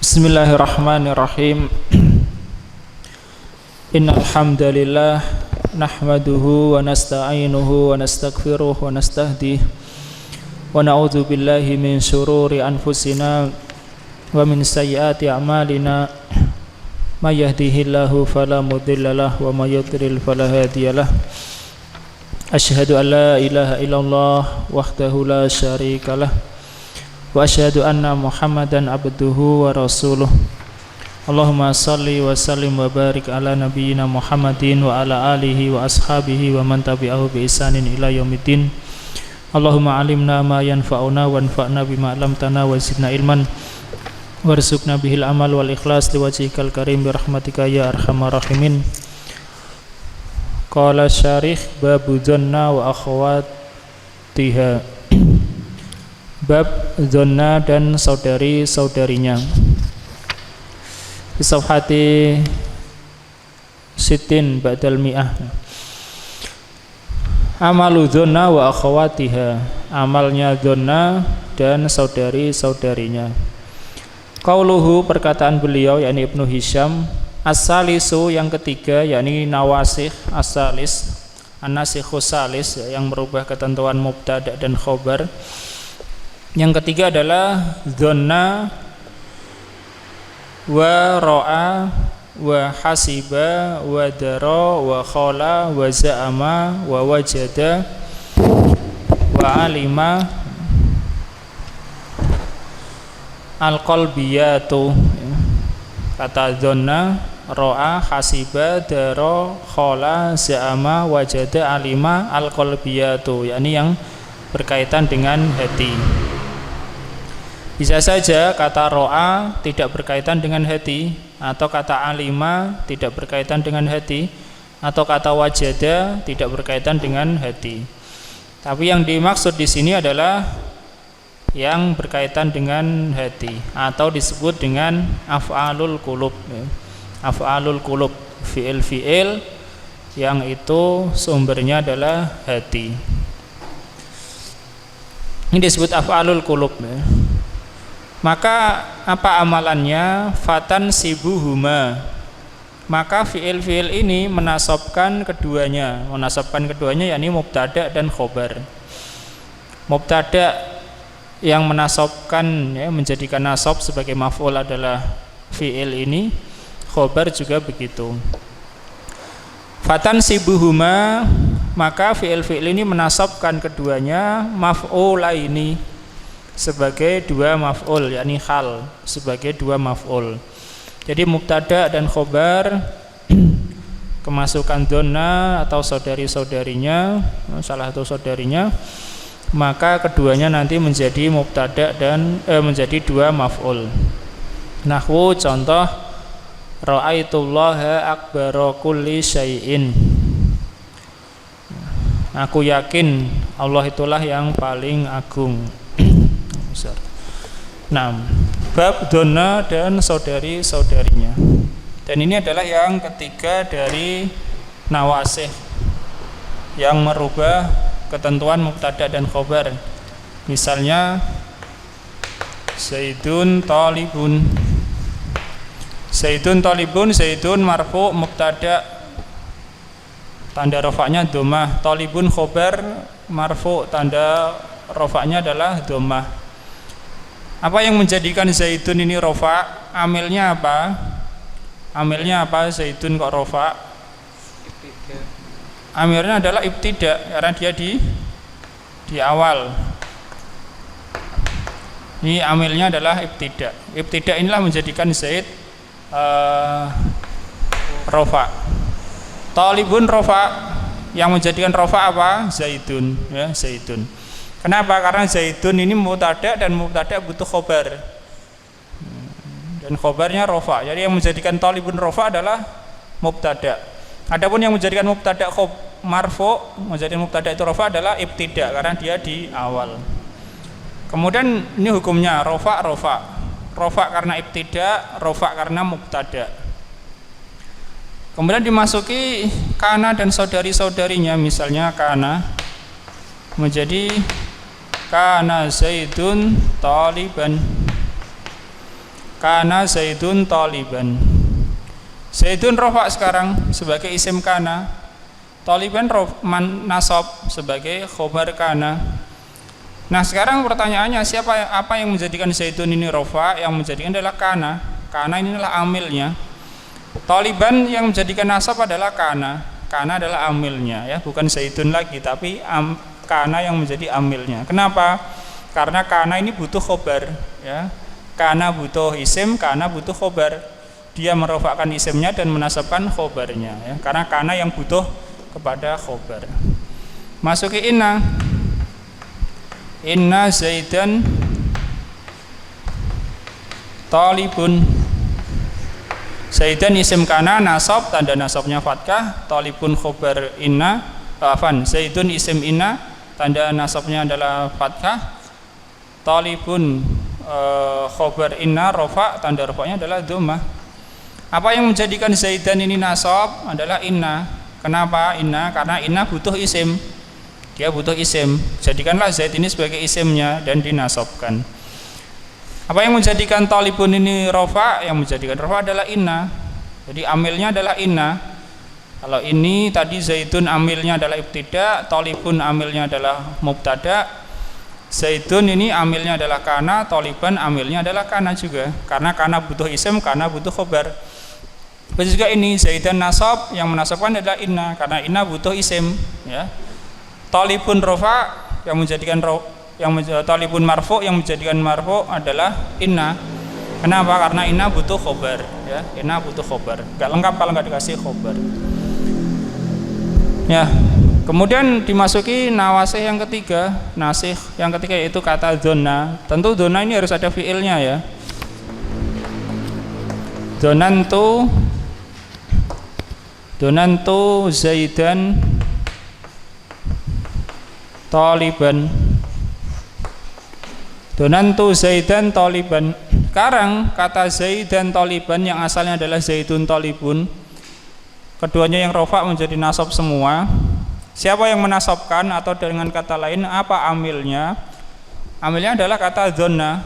Bismillahirrahmanirrahim. Innal hamdalillah nahmaduhu wa nasta'inuhu wa nastaghfiruh wa nastahdihi wa na'udzu billahi min syururi anfusina wa min sayyiati a'malina. May yahdihillahu fala mudilla lahu wa may yudlil fala hadiyalah. Asyhadu an la ilaha illallah wahdahu la syarikalah wa asyhadu anna Muhammadan abduhu wa rasuluh. Allahumma salli wa sallim wa barik ala nabiyyina Muhammadin wa ala alihi wa ashabihi wa man tabi'ahu bi ihsanin ila yaumiddin. Allahumma alimna ma yanfa'una wanfa'na bima 'allamtana wa zidna ilman warzuqna bihil amal wal ikhlas liwajhikal karim bi rahmatika ya arhamar rahimin. Qala syarih babu dzanna wa akhawatiha. Bab dzanna dan saudari-saudarinya. Safhati sitin ba'dal mi'ah. Amalu dzanna wa akhawatiha. Amalnya dzanna dan saudari-saudarinya. Qauluhu, perkataan beliau yakni Ibnu Hisham, as-salisu yang ketiga yakni nawasikh as-salis, an-nasikhus salis yang merubah ketentuan mubtada dan khobar. Yang ketiga adalah dzanna wa ra'a wa hasiba wa dara wa khala wa za'ama wa wajada wa alima al-qalbiyatu. Kata dzanna, ra'a, hasiba, dara, khala, za'ama, wajada, alima, al-qalbiyatu, yakni yang berkaitan dengan hati. Bisa saja kata ro'a tidak berkaitan dengan hati, atau kata alima tidak berkaitan dengan hati, atau kata wajada tidak berkaitan dengan hati. Tapi yang dimaksud di sini adalah yang berkaitan dengan hati, atau disebut dengan af'alul qulub. Af'alul qulub, fi'il-fi'il yang itu sumbernya adalah hati. Ini disebut af'alul qulub. Maka apa amalannya? Fatan sibuhuma. Maka fi'il-fi'il ini menasabkan keduanya. Menasabkan keduanya yakni mubtada dan khobar. Mubtada yang menasabkan, ya, menjadikan nasab sebagai maf'ul adalah fi'il ini. Khobar juga begitu. Fatan sibuhuma, maka fi'il-fi'il ini menasabkan keduanya maf'ulaini sebagai dua maf'ul, yakni hal sebagai dua maf'ul. Jadi mubtada dan khobar kemasukan dzanna atau saudari-saudarinya, salah satu saudarinya, maka keduanya nanti menjadi mubtada dan menjadi dua maf'ul. Nahwu, contoh, ra'aitullaha akbara kulli syai'in. Aku yakin Allah itulah yang paling agung. Nah, bab dzanna dan saudari-saudarinya. Dan ini adalah yang ketiga dari nawasikh yang merubah ketentuan mubtada dan khobar. Misalnya Zaidun talibun. Zaidun talibun, Zaidun marfu mubtada tanda rafa'nya dhammah, talibun khobar marfu tanda rafa'nya adalah dhammah. Apa yang menjadikan Zaidun ini rafa'? Amilnya apa? Amilnya apa Zaidun kok rafa'? Amilnya adalah ibtida, karena dia di awal. Ini amilnya adalah ibtida. Ibtida inilah menjadikan Zaid rafa'. Talibun rafa', yang menjadikan rafa' apa? Zaidun, ya, Zaidun. Kenapa? Karena Zaidun ini mubtada dan mubtada butuh khobar. Dan khobarnya rafa'. Jadi yang menjadikan talibun rafa' adalah mubtada. Adapun yang menjadikan mubtada marfu', menjadikan mubtada itu rafa' adalah ibtida, karena dia di awal. Kemudian ini hukumnya rafa'. Rafa' karena ibtida, rafa' karena mubtada. Kemudian dimasuki kana dan saudari-saudarinya. Misalnya kana menjadi kana Zaidun taliban. Kana Zaidun taliban. Zaidun rofa sekarang sebagai isim kana, taliban nasab sebagai khobar kana. Nah sekarang pertanyaannya, apa yang menjadikan Zaidun ini rofa? Yang menjadikan adalah kana. Kana ini adalah amilnya. Taliban yang menjadikan nasab adalah kana. Kana adalah amilnya, ya, bukan Zaidun lagi, tapi kana yang menjadi amilnya. Kenapa? Karena kana ini butuh khobar, ya. Kana butuh isim, kana butuh khobar. Dia merofakkan isimnya dan menasabkan khobarnya, ya. Karena kana yang butuh kepada khobar. Masuki inna. Inna Zaidan talibun. Zaidan isim kana nasab, tanda nasabnya fathah. Talibun khobar inna. Zaidun isim inna, tanda nasabnya adalah fathah. Talibun khobar inna rofa, tanda rofanya adalah dhammah. Apa yang menjadikan Zaidan ini nasab adalah inna. Kenapa inna? Karena inna butuh isim. Dia butuh isim. Jadikanlah Zaid ini sebagai isimnya dan dinasabkan. Apa yang menjadikan talibun ini rofa? Yang menjadikan rofa adalah inna. Jadi amilnya adalah inna. Kalau ini tadi Zaidun amilnya adalah ibtida, talibun amilnya adalah mubtada. Zaidun ini amilnya adalah kana, taliban amilnya adalah kana juga. Karena kana butuh isim, kana butuh khobar. Begitu juga ini Zaidan nasab, yang menasabkan adalah inna, karena inna butuh isim, ya. Talibun rofa, yang menjadikan talibun marfu, yang menjadikan marfu adalah inna. Kenapa? Karena inna butuh khobar, ya. Inna butuh khobar. Gak lengkap kalau nggak dikasih khobar. Ya. Kemudian dimasuki nawasih yang ketiga, nasih yang ketiga yaitu kata dzonna. Tentu dzonna ini harus ada fiilnya, ya. Dzonantu Zaidan taliban. Dzonantu Zaidan taliban. Sekarang kata Zaidan taliban yang asalnya adalah Zaidun talibun, keduanya yang rofa menjadi nasab semua. Siapa yang menasabkan, atau dengan kata lain apa amilnya? Amilnya adalah kata dzonna.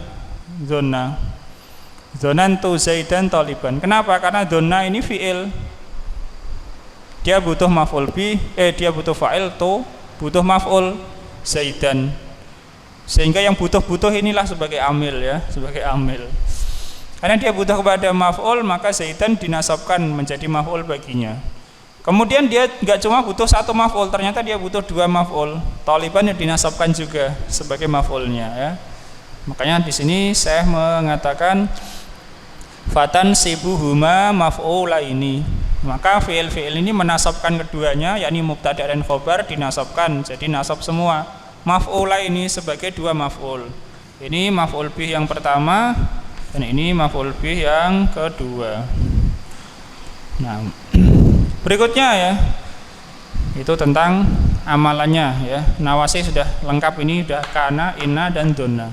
Dzonantu Zaidan taliban. Kenapa? Karena dzonna ini fiil. Dia butuh maf'ul bi, dia butuh fa'il tu, butuh maf'ul Zaidan. Sehingga yang butuh inilah sebagai amil, ya, sebagai amil. Karena dia butuh kepada maf'ul, maka Zaidan dinasabkan menjadi maf'ul baginya. Kemudian dia nggak cuma butuh satu maf'ul, ternyata dia butuh dua maf'ul. Taliban yang dinasabkan juga sebagai maf'ulnya, ya. Makanya di sini saya mengatakan fatan sibuhuma maf'ula ini. Maka fi'il ini menasabkan keduanya, yakni mubtada dan khobar dinasabkan jadi nasab semua. Maf'ula ini sebagai dua maf'ul. Ini maf'ul bih yang pertama dan ini maf'ul bih yang kedua. Nah, berikutnya, ya, itu tentang amalannya, ya. Nawasih sudah lengkap, ini sudah kana, inna dan dzonna.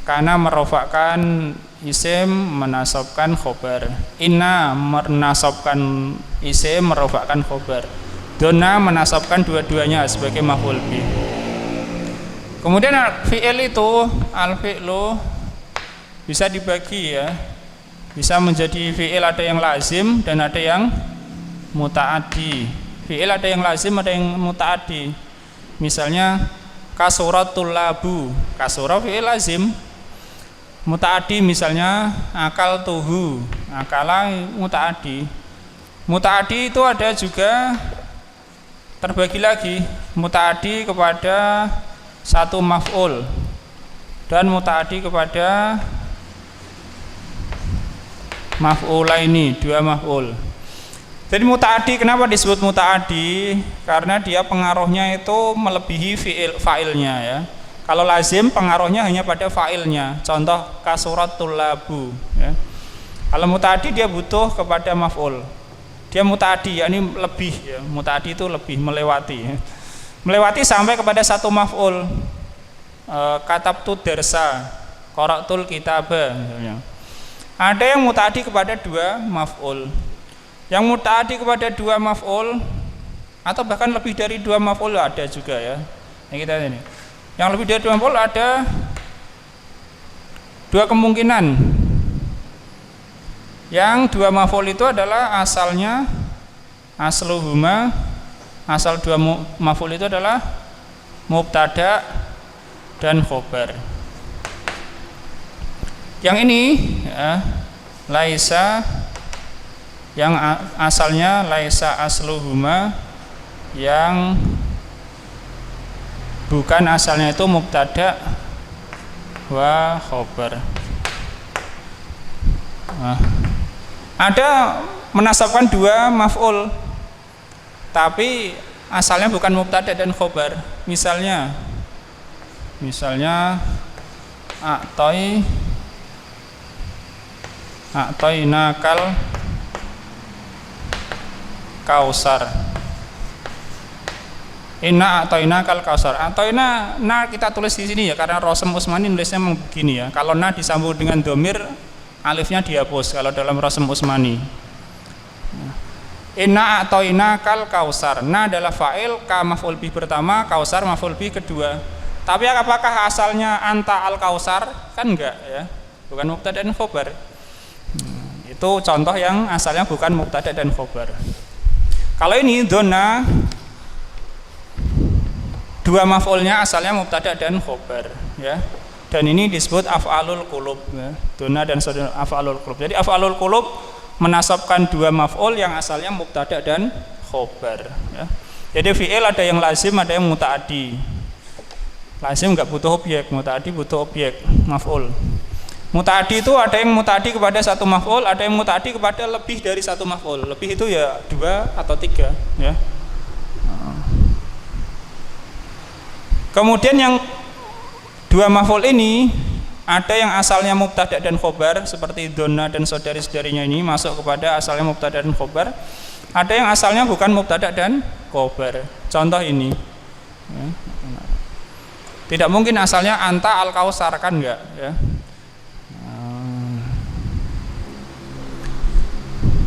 Kana merofakkan isim, menasabkan khobar. Inna menasabkan isim, merofakkan khobar. Dzonna menasabkan dua-duanya sebagai maf'ul bih. Kemudian fi'il itu, al-fi'lu bisa dibagi, ya. Bisa menjadi fi'il, ada yang lazim dan ada yang muta'addi. Fi'il ada yang lazim, ada yang muta'addi. Misalnya kasuratul labu, kasura fi'il lazim. Muta'addi misalnya akal tuhu, akala muta'addi. Muta'addi itu ada juga terbagi lagi, muta'addi kepada satu maf'ul dan muta'addi kepada maf'ula ini, dua maf'ul. Jadi muta'addi, kenapa disebut muta'addi? Karena dia pengaruhnya itu melebihi fa'ilnya, ya. Kalau lazim pengaruhnya hanya pada fa'ilnya. Contoh kasuratul labu, ya. Kalau muta'addi dia butuh kepada maf'ul. Dia muta'addi, yakni lebih, ya. Muta'addi itu lebih, melewati, ya. Melewati sampai kepada satu maf'ul. Katabtu darsa, qara'tul kitaba, misalnya. Ada yang muta'addi kepada dua maf'ul. Yang muta'addi kepada dua maf'ul atau bahkan lebih dari dua maf'ul ada juga, ya. Yang kita ini. Yang lebih dari dua maf'ul ada dua kemungkinan. Yang dua maf'ul itu adalah asalnya asluhuma, asal dua maf'ul itu adalah mubtada dan khobar. Yang ini ya, laisa, yang asalnya laisa asluhuma, yang bukan asalnya itu mubtada wa khobar. Nah, ada menasabkan dua maf'ul tapi asalnya bukan mubtada dan khobar. Misalnya a'tainakal kausar. Inna a'tainakal kausar. A'taina na kita tulis di sini ya karena Rosem Usmani nulisnya begini ya. Kalau na disambung dengan domir, alifnya dihapus kalau dalam Rosem Usmani. Inna a'tainakal kausar. Na adalah fa'il, ka maf'ul bih pertama, kausar maf'ul bih kedua. Tapi apakah asalnya anta al kausar? Kan enggak ya. Bukan mubtada dan khobar. Itu contoh yang asalnya bukan mubtada dan khobar. Kalau ini donna, dua maf'ulnya asalnya mubtada dan khobar ya. Dan ini disebut af'alul qulub ya. Donna dan af'alul qulub. Jadi af'alul qulub menasabkan dua maf'ul yang asalnya mubtada dan khobar ya. Jadi fi'il ada yang lazim, ada yang muta'addi. Lazim enggak butuh objek, muta'addi butuh objek, maf'ul. Muta'addi itu ada yang muta'addi kepada satu maf'ul, ada yang muta'addi kepada lebih dari satu maf'ul. Lebih itu ya 2 atau 3 ya. Kemudian yang dua maf'ul ini ada yang asalnya mubtada dan khobar seperti donna dan saudari-saudarinya ini masuk kepada asalnya mubtada dan khobar. Ada yang asalnya bukan mubtada dan khobar. Contoh ini ya. Tidak mungkin asalnya anta al kausar, kan enggak ya.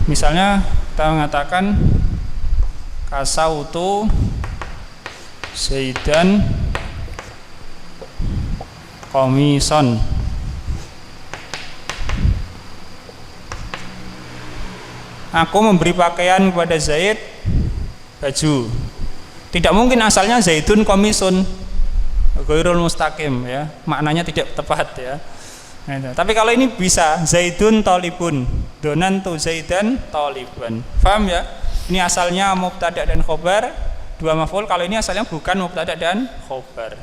Misalnya kita mengatakan kasautu zaidan komison. Aku memberi pakaian kepada Zaid baju. Tidak mungkin asalnya zaidun komisun, ghairul mustaqim ya, maknanya tidak tepat ya. Nah, tapi kalau ini bisa zaidun talibun, donantu zaidan taliban. Paham ya? Ini asalnya mubtada dan khobar, dua maf'ul. Kalau ini asalnya bukan mubtada dan khobar.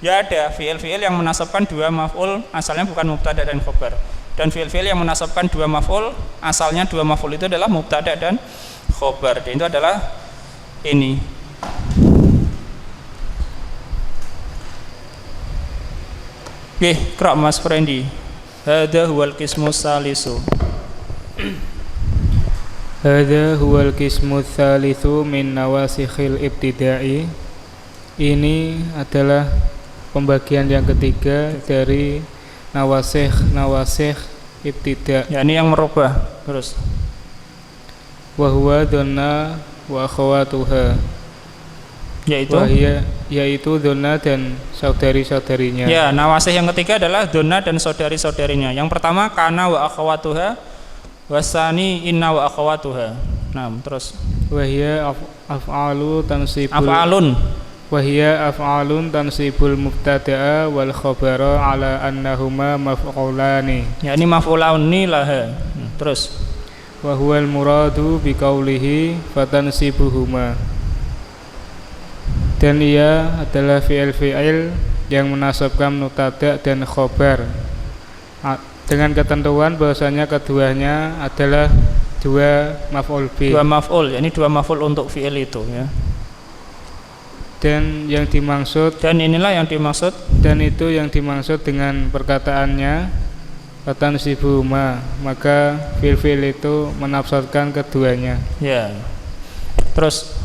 Ya ada fi'il-fi'il yang menasabkan dua maf'ul asalnya bukan mubtada dan khobar. Dan fi'il-fi'il yang menasabkan dua maf'ul asalnya dua maf'ul itu adalah mubtada dan khobar. Dan itu adalah ini. Oke, qra' Mas Frendi. Hadza huwal qismus salisu. Hadza huwal qismus salisu min nawasikhil ibtida'i. Ini adalah pembagian yang ketiga dari nawasikh ibtida'. Ya, ini yang merubah. Terus. Wa huwa dhanna wa akhawatuha. Yaitu donna dan saudari-saudarinya. Ya, nawasih yang ketiga adalah donna dan saudari-saudarinya. Yang pertama kana wa akhawatuha, wasani inna wa akhawatuha. Nah, terus Wahia af'alu tansibul af'alun. Wahia af'alun tansibul mubtada'a wal khabara ala annahuma maf'ulani. Ya, ini maf'ulauni laha. Terus wa huwal muradu biqaulihi fatansibuhuma. Dan ia adalah fi'il yang menasabkan mubtada dan khobar dengan ketentuan bahwasanya keduanya adalah dua maf'ul bih. Dua maf'ul, ini dua maf'ul untuk fi'il itu ya. Dan yang dimaksud, dan inilah yang dimaksud, dan itu yang dimaksud dengan perkataannya fatansibuhuma, maka fi'il itu menafsirkan keduanya. Ya. Terus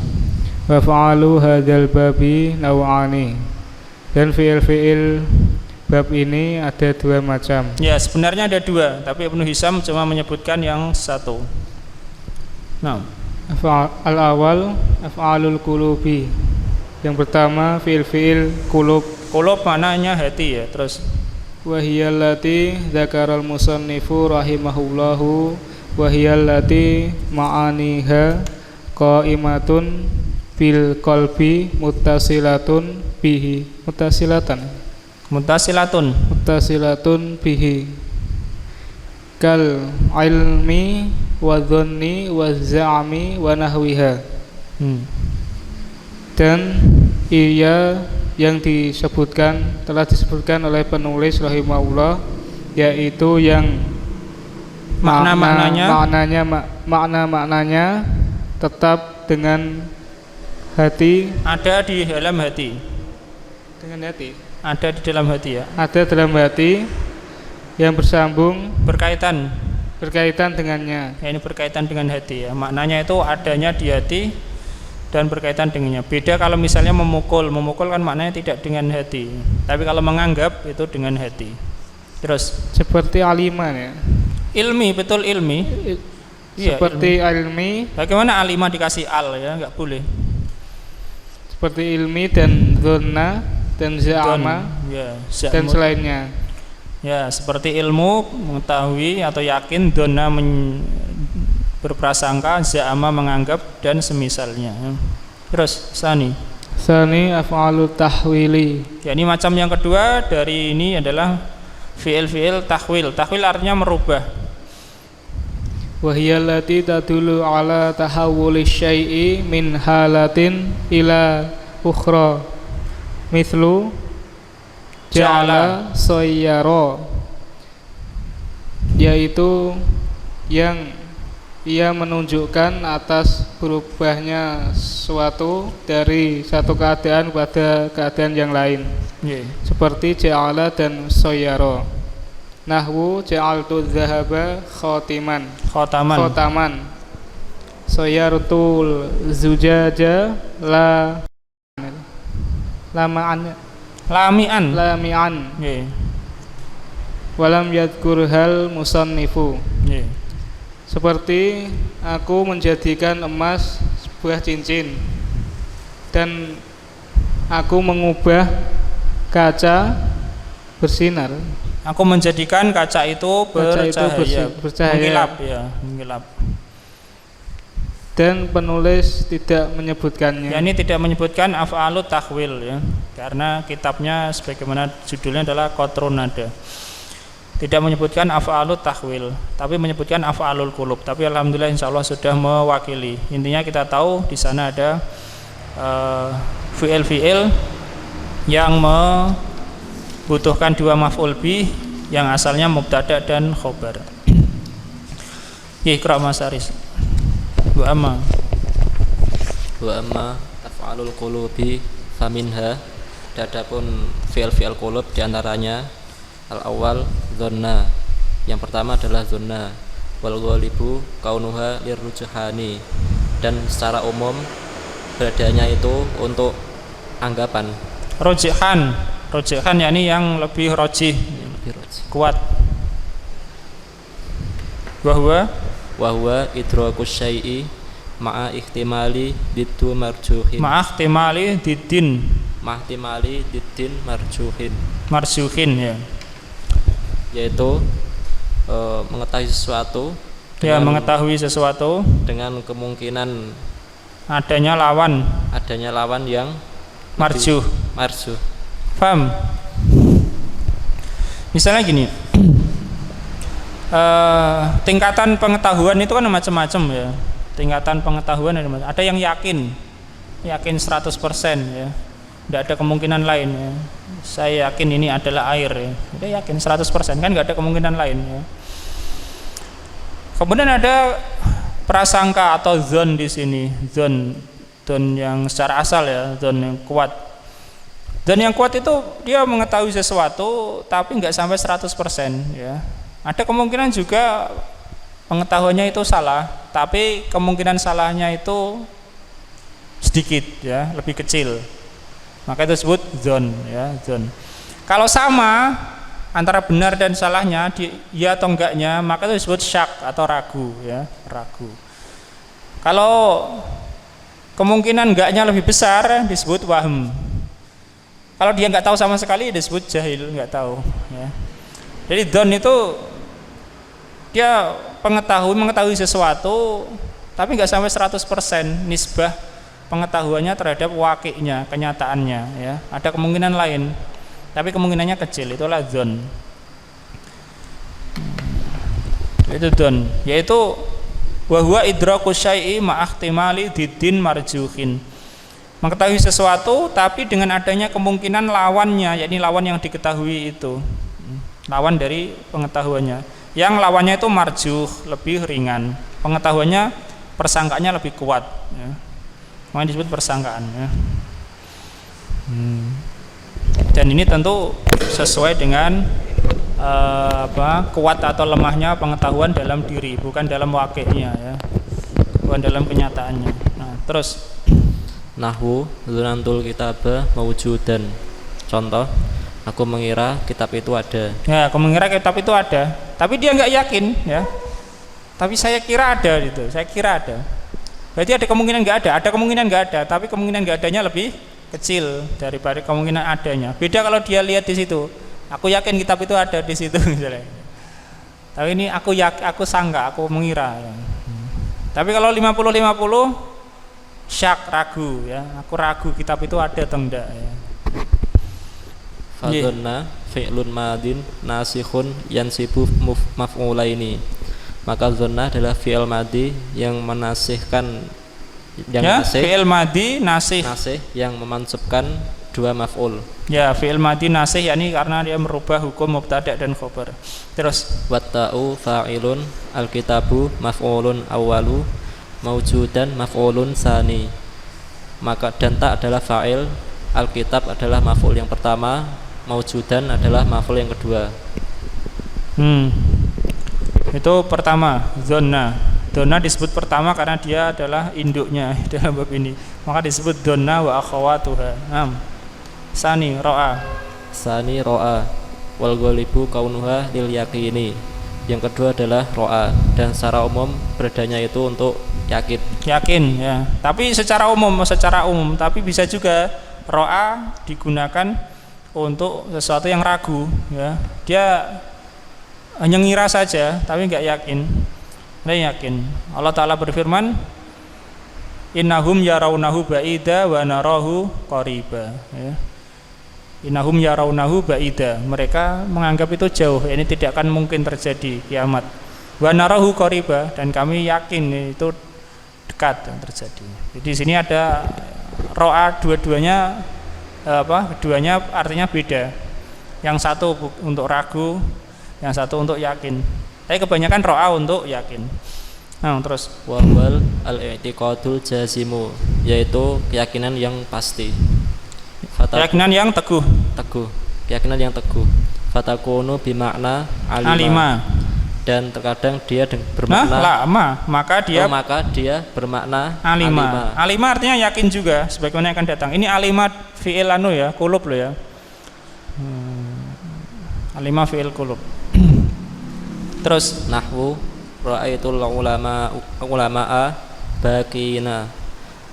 wa fa'alu hadzal babi naw'ani. Dan fi'il bab ini ada dua macam. Ya, sebenarnya ada dua, tapi Ibnu Hisam cuma menyebutkan yang satu. Nah, al-awwal af'alul qulubi. Yang pertama fi'il qulub. Qulub maknanya hati ya. Terus wa hiya allati dzakaral musannifu rahimahullahu wahiyallati ma'aniha qaimatun bil qalbi muttasilatun bihi kal ilmi wa dhanni wa za'mi wa nahwiha. Dan ia yang telah disebutkan oleh penulis rahimahullah, yaitu yang maknanya tetap dengan hati, ada di dalam hati, ada di dalam hati ya, ada dalam hati yang bersambung berkaitan dengannya. Ya, ini berkaitan dengan hati ya, maknanya itu adanya di hati dan berkaitan dengannya. Beda kalau misalnya memukul kan maknanya tidak dengan hati, tapi kalau menganggap itu dengan hati. Terus seperti aliman ya, ilmi, betul ilmi. Seperti ilmi. Bagaimana alimah dikasih al ya, nggak boleh. Seperti ilmi dan dzanna dan za'ama dan selainnya. Ya, seperti ilmu mengetahui atau yakin, dzanna berprasangka, za'ama menganggap dan semisalnya. Terus sani af'alu tahwili. Ya, ini macam yang kedua dari ini adalah fi'il tahwil. Tahwil artinya merubah. Wahiyallati tadulu ala tahawuli syai'i min halatin ila ukhra mithlu ja'ala sayyara, yaitu yang ia menunjukkan atas berubahnya suatu dari satu keadaan pada keadaan yang lain. Seperti ja'ala dan sayyara. Nahwu ja'altu dzahaba khataman sayyartul zujaja lami'an walam yadhkur hal musannifu. Seperti aku menjadikan emas sebuah cincin dan aku mengubah kaca bersinar. Aku menjadikan kaca itu bercahaya, mengkilap. Dan penulis tidak menyebutkannya. Ya, ini tidak menyebutkan af'alu tahwil ya, karena kitabnya sebagaimana judulnya adalah Qatrun Nada. Tidak menyebutkan af'alu tahwil, tapi menyebutkan af'alul qulub. Tapi alhamdulillah insyaallah sudah mewakili. Intinya kita tahu di sana ada fi'il yang butuhkan dua maf'ul bih yang asalnya mubtada dan khobar. Iqra Mas Aris. Wa amma af'alul qulubi faminha, adapun fi'il qulub diantaranya al-awwal dhanna, yang pertama adalah dhanna, wal ghalibu kaunuha lirrujhani, dan secara umum beradanya itu untuk anggapan. Rojihan yakni yang lebih rojih, kuat. Wahwa idrakus syai'i ma'a ihtimali diddu marjuhin. Diddin marjuhin ya. Yaitu mengetahui sesuatu dengan kemungkinan adanya lawan yang marjuh. Paham? Misalnya gini, tingkatan pengetahuan itu kan macam-macam ya. Tingkatan pengetahuan ada yang yakin 100% ya, tidak ada kemungkinan lain ya. Saya yakin ini adalah air ya, dia yakin 100% kan, nggak ada kemungkinan lain ya. Kemudian ada prasangka atau zon di sini, zon yang secara asal ya, zon yang kuat. Dan yang kuat itu dia mengetahui sesuatu tapi nggak sampai 100% ya. Ada kemungkinan juga pengetahuannya itu salah, tapi kemungkinan salahnya itu sedikit ya, lebih kecil. Maka itu disebut zon ya, zon. Kalau sama antara benar dan salahnya, ya atau enggaknya, maka itu disebut syak atau ragu ya, ragu. Kalau kemungkinan enggaknya lebih besar disebut wahm. Kalau dia nggak tahu sama sekali disebut jahil, nggak tahu ya. Jadi don itu dia mengetahui sesuatu tapi nggak sampai 100% nisbah pengetahuannya terhadap waqi'nya, kenyataannya ya. Ada kemungkinan lain tapi kemungkinannya kecil, itulah dzon. Itu dzon, yaitu wa huwa idraku syai'i ma'ahtimali diddin marjuhin. Mengetahui sesuatu tapi dengan adanya kemungkinan lawannya, yakni lawan yang diketahui itu. Lawan dari pengetahuannya. Yang lawannya itu marjuh, lebih ringan. Pengetahuannya, persangkaannya lebih kuat ya. Makanya disebut persangkaan ya. Dan ini tentu sesuai dengan kuat atau lemahnya pengetahuan dalam diri, bukan dalam waqi'nya ya. Bukan dalam kenyataannya. Nah, terus nahwu dzunantul kitabah mawjudan. Contoh, aku mengira kitab itu ada. Ya, aku mengira kitab itu ada, tapi dia nggak yakin ya. Tapi saya kira ada gitu, saya kira ada. Berarti ada kemungkinan nggak ada, ada kemungkinan nggak ada, tapi kemungkinan nggak adanya lebih kecil daripada kemungkinan adanya. Beda kalau dia lihat di situ, aku yakin kitab itu ada di situ misalnya. Tapi ini aku sangka, aku mengira. Ya. Tapi kalau 50-50, syak, ragu ya, aku ragu kitab itu ada atau enggak ya. Fadzanna fi'lun madin nasikhun yansibu maf'ulaini. Maka dzanna adalah fi'il madi yang menasihkan yang ya, fi'il madi nasih yang memansubkan dua maf'ul. Ya, fi'il madi nasih yakni karena dia merubah hukum mubtada' dan khobar. Terus Watta'u fa'ilun alkitabu maf'ulun awwalu mawjudan maf'ulun sani. Maka dan ta adalah fa'il, alkitab adalah maf'ul yang pertama, mawjudan adalah maf'ul yang kedua. Itu pertama, dzanna. Dzanna disebut pertama karena dia adalah induknya dalam bab ini. Maka disebut dzanna wa akhawatuha. Sani ro'a. Sani ro'a wal ghalibu kaunuha lil yaqini. Yang kedua adalah ro'a, dan secara umum beradanya itu untuk yakin ya. Tapi secara umum, tapi bisa juga ro'a digunakan untuk sesuatu yang ragu ya. Dia hanya ngira saja tapi enggak yakin. Allah Ta'ala berfirman, innahum yarawnahu ba'ida wa narahu qariba ya. Innahum yarawnahu ba'ida, mereka menganggap itu jauh, ini tidak akan mungkin terjadi kiamat. Wa narahu qariba, dan kami yakin itu dekat terjadi. Jadi di sini ada ro'a, dua-duanya keduanya artinya beda. Yang satu untuk ragu, yang satu untuk yakin. Tapi kebanyakan ro'a untuk yakin. Nah, terus wal al-i'tiqadul jazimu, yaitu keyakinan yang pasti. Keyakinan yang teguh. Keyakinan yang teguh. Fatakunu bimakna alima. Dan terkadang dia bermakna lama, maka dia bermakna alima. Alima artinya yakin juga, sebagaimana yang akan datang. Ini alima fi'il ya, qulub loh ya. Alima fi'il qulub. Terus nahwu ra'aitul ulama'a baqina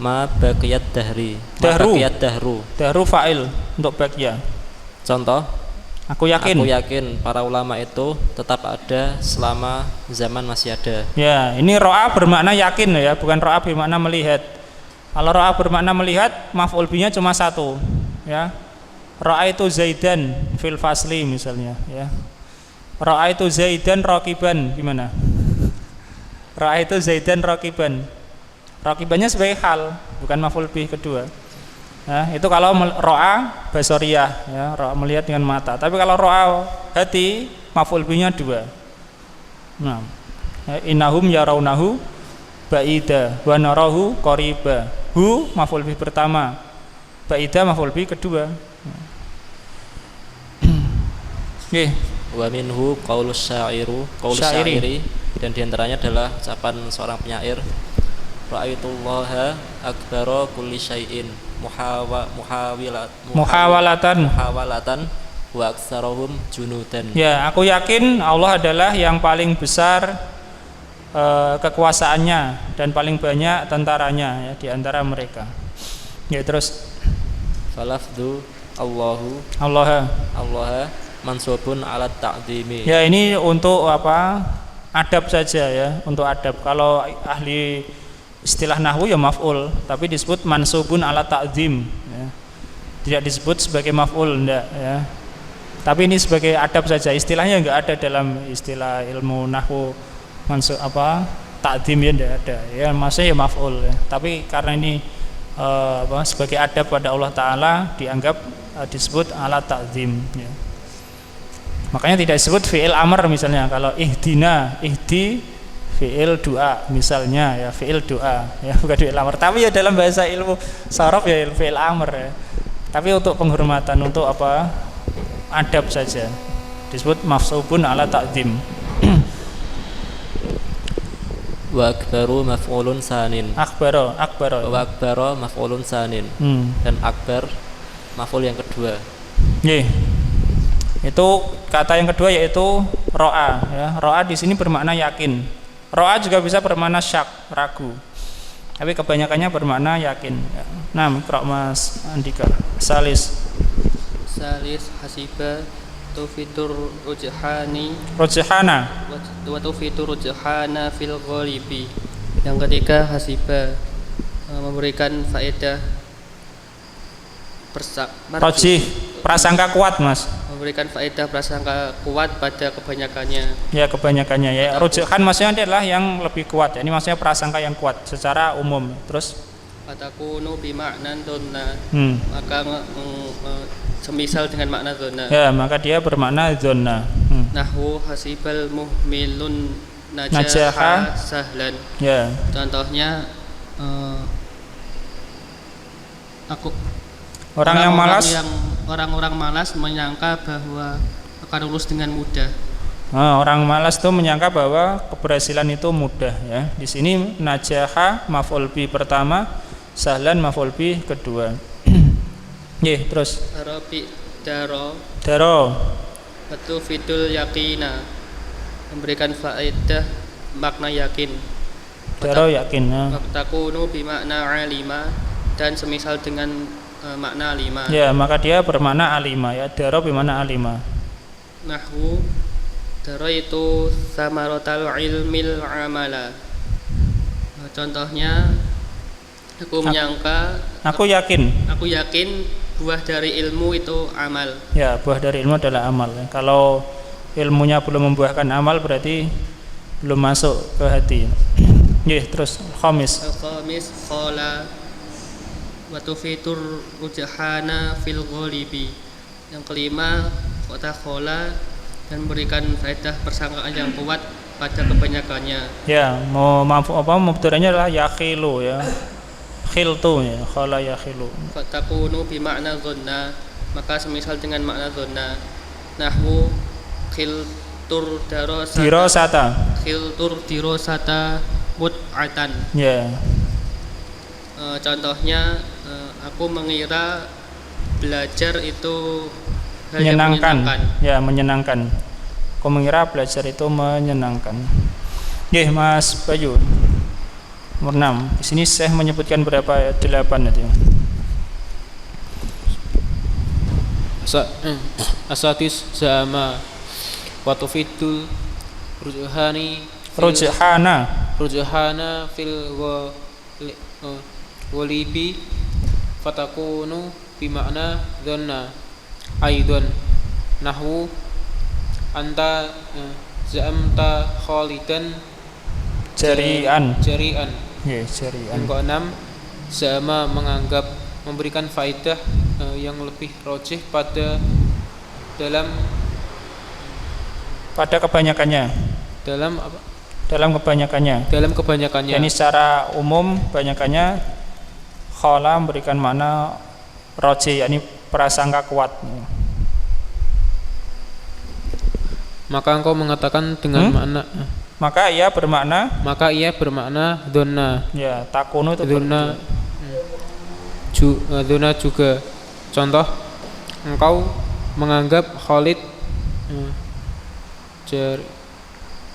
ma baqiyat dahri. Dahru fa'il untuk baqiya. Contoh, aku yakin para ulama itu tetap ada selama zaman masih ada. Ya, ini ro'a bermakna yakin ya, bukan ro'a bermakna melihat. Kalau ro'a bermakna melihat, maf'ul binya cuma satu ya. Ro'a itu Zaidan fil fasli misalnya ya. Ro'a itu Zaidan raqiban, gimana? Ro'a itu Zaidan raqiban. Raqibannya sebagai hal, bukan maf'ul bih kedua. Nah, itu kalau ro'a basoriyah ya, ro'a melihat dengan mata. Tapi kalau ro'a hati, maf'ul bihnya dua. Nah, innahum yarawnahu ba'ida wa narahu qariba. Hu maf'ul bih pertama, ba'ida maf'ul bih kedua. Nggih. Wa minhu qaulus syairi, dan diantaranya adalah ucapan seorang penyair, ra'aitullaha akbara kulli syai'in muhawalatan wa aktsarahum junudan. Ya, aku yakin Allah adalah yang paling besar kekuasaannya dan paling banyak tentaranya ya, di antara mereka. Ya, terus falafdu Allah mansubun alat ta'dimi. Ya, ini untuk adab saja ya, untuk adab. Kalau ahli istilah nahwu ya maf'ul, tapi disebut mansubun ala ta'zim ya. Tidak disebut sebagai maf'ul, enggak ya. Tapi ini sebagai adab saja, istilahnya enggak ada dalam istilah ilmu nahwu mansub ta'zim ya, enggak ada ya, maksudnya ya maf'ul ya. Tapi karena ini sebagai adab pada Allah Ta'ala dianggap disebut ala ta'zim ya. Makanya tidak disebut fi'il amr misalnya. Kalau ihdina, ihdi fi'il doa misalnya ya, fi'il doa ya, bukan fi'il amr. Tapi ya dalam bahasa ilmu sharaf ya fi'il amr ya. Tapi untuk penghormatan, untuk adab saja disebut mafsubun ala ta'zim. Wa akbaru maf'ulun sanin. Akbaro Wa akbaro maf'ulun sanin. Dan akbar maf'ul yang kedua. Nggih. Itu kata yang kedua yaitu ro'a ya. Ro'a di sini bermakna yakin. Ro'a juga bisa bermakna syak, ragu. Tapi kebanyakannya bermakna yakin. Nah, Iqra Mas Andika. Salis hasiba tufitur rujhana wa tufitur rujhana fil ghalibi. Yang ketiga hasiba memberikan faedah prasangka kuat, Mas. Memberikan faedah prasangka kuat pada kebanyakannya. Ya, kebanyakannya ya. Rujhan maksudnya adalah yang lebih kuat. Ini maksudnya prasangka yang kuat secara umum. Terus fatakunu bi ma'nan dhanna. Maka semisal dengan makna dhanna. Ya, maka dia bermakna dhanna. Nahwu hasibal muhmilun najaha sahlan. Ya. Contohnya orang-orang malas menyangka bahwa akan lulus dengan mudah. Orang malas itu menyangka bahwa keberhasilan itu mudah ya. Di sini najaha maf'ul bi pertama, sahlan maf'ul bi kedua. Nggih, terus Arabi daro Batu fidul yakina, memberikan faedah makna yakin. Daro yakin. Takunu bi makna alima, dan semisal dengan makna alima. Ya, maka dia bermakna alima ya. Daro bermakna alima. Nahwu daro itu samaratul ilmil amala. Contohnya aku yakin buah dari ilmu itu amal. Ya, buah dari ilmu adalah amal. Kalau ilmunya belum membuahkan amal berarti belum masuk ke hati. Nggih, terus khamis qala wa tufitur rujhana fil ghalibi. Yang kelima kata khola, dan memberikan faedah persangkaan yang kuat pada kebanyakannya. Ya, mubtada'nya adalah yakhilu ya. Khiltu ya, khala yakhilu. Fatakunu bi makna dhanna, maka semisal dengan makna dhanna. Nahwu khiltur dirosata mut'atan. Ya. Contohnya aku mengira belajar itu menyenangkan. Ya, menyenangkan. Aku mengira belajar itu menyenangkan. Nggih, Mas Bayu. Nomor 6. Di sini saya menyebutkan berapa? 8 itu. Asatis sama wa tufidul rujhana fil walibi fatakunu bimakna dhanna aidan. Nahwu anta za'amta khalidan jari'an. Ya, jari'an. Yang ke-6 sama menganggap, memberikan faedah yang lebih rojih pada kebanyakannya. Dalam apa? Dalam kebanyakannya. Ini secara umum kebanyakannya khala memberikan makna rojih, yakni prasangka kuat. Maka engkau mengatakan dengan makna maka ia bermakna dhanna. Ya, takunu itu dhanna. Dhanna juga. Contoh, engkau menganggap Khalid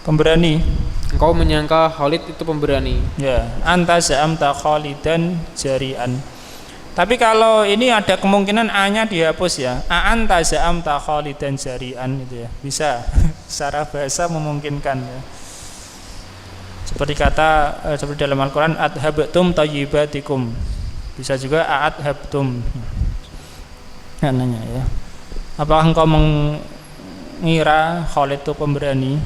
pemberani. Engkau menyangka Khalid itu pemberani. Ya, anta za'amta khalidan jari'an. Tapi kalau ini ada kemungkinan a-nya dihapus ya. Anta za'amta khalidan jari'an gitu ya. Bisa. Secara bahasa memungkinkan ya. seperti dalam Al-Qur'an adhabtum thayyibatikum. Bisa juga adhabtum. Nanya ya. Apakah engkau mengira Khalid itu pemberani?